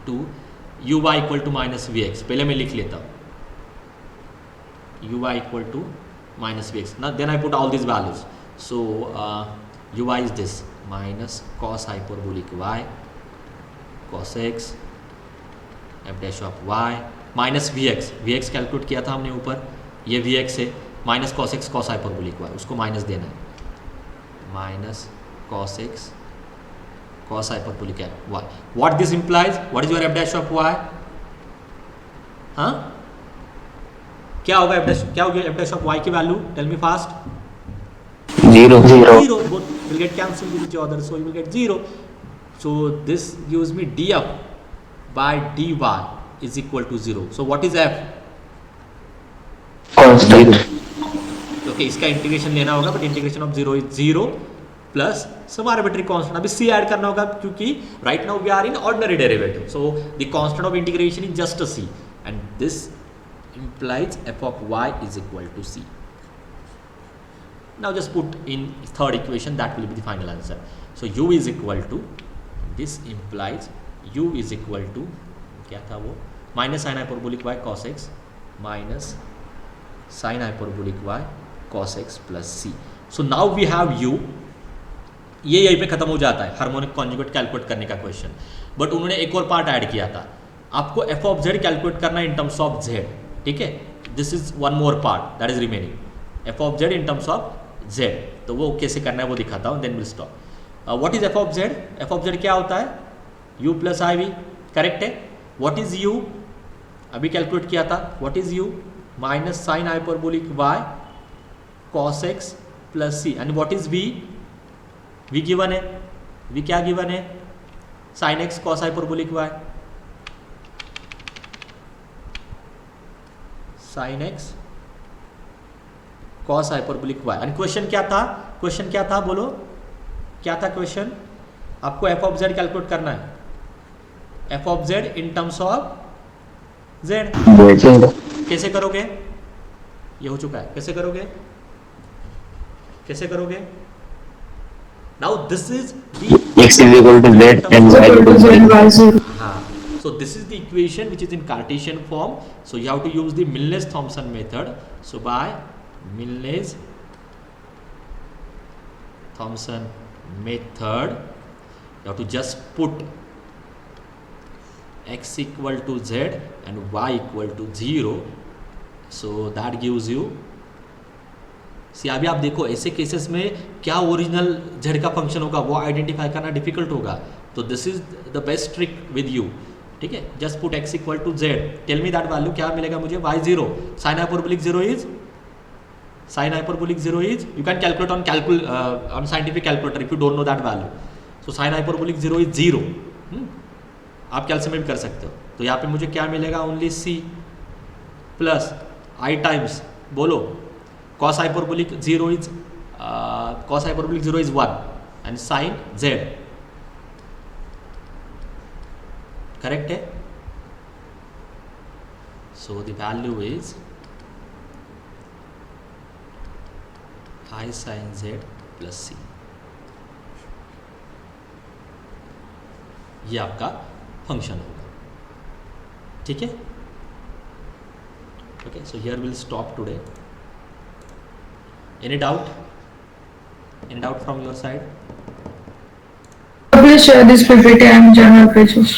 S1: 2, U Y equal to minus V X, पहले मैं लिख लेता हूँ, U Y equal to minus V X, then I put all this values, so U Y is this minus cos hyperbolic Y cos X F dash of Y minus V X calculate किया था हमने ऊपर, ये V X है, minus cos X cos hyperbolic Y, उसको minus देना है, minus cos x cos hyperbolic y. What this implies? What is your f dash of y? हाँ, क्या होगा f dash, क्या होगी f dash of y की value? Tell me fast.
S4: 0.
S1: Both will get cancelled with each other, so you will get 0. So this gives me df by dy is equal to 0. So what is f?
S2: Constant.
S1: Okay, इसका इंटीग्रेशन लेना होगा, but integration of 0 is 0 plus some arbitrary constant, अभी c add करना होगा क्योंकि right now we are in ordinary derivative, so the constant of integration is just a c and this implies f of y is equal to c. Now just put in third equation, that will be the final answer. So u is equal to, this implies u is equal to क्या था वो, minus sine hyperbolic y cos x minus sine hyperbolic y cos x plus c. So now we have u, ये यहीं पे खत्म हो जाता है हार्मोनिक कॉन्जुगेट कैलकुलेट करने का क्वेश्चन, बट उन्होंने एक और पार्ट ऐड किया था, आपको एफ ऑफ जेड कैलकुलेट करना है इन टर्म्स ऑफ जेड, ठीक है, this is one more part that is remaining, F of Z in terms of Z, तो वो कैसे करना है वो दिखाता हूँ, then will stop. What is F of Z? F of Z क्या होता है, यू प्लस आई वी, करेक्ट है. व्हाट इज यू, अभी कैलकुलेट किया था, what is U, minus sine hyperbolic Y cos X plus C, and what is V, we given है, V क्या given है, sine x cos hyperbolic Y, sine x cos hyperbolic Y, and question क्या था, question क्या था बोलो, क्या था क्वेश्चन, आपको एफ ऑफ जेड कैलकुलेट करना है, f of Z in terms of Z, कैसे करोगे, ये हो चुका है, कैसे करोगे, कैसे करोगे, now this is the
S4: X is equal to Z and Y equal to Z.
S1: So this is the equation which is in Cartesian form, so you have to use the Milnes-Thomson method. So by Milnes-Thomson method you have to just put x equal to z and y equal to 0, so that gives you, सी अभी आप देखो ऐसे cases में क्या original Z का function होगा वो identify करना डिफिकल्ट होगा, तो this is the best trick with you, ठीक है, just put x equal to Z, tell me that value, क्या मिलेगा मुझे, y0, sine hyperbolic 0 is, sine hyperbolic 0 is, you can calculate on scientific calculator if you don't know that value, so sine hyperbolic 0 is 0, आप calculate भी कर सकते हो, तो यहाँ पे मुझे क्या मिलेगा, ओनली c प्लस आई टाइम्स, बोलो, cos hyperbolic 0 is 1 and sin z, correct है, so the value is I sin z plus c, ये आपका फंक्शन होगा, ठीक है. Okay, so here we'll stop today. Any doubt? Any doubt from your side?
S5: Please share this PPT and journal pages.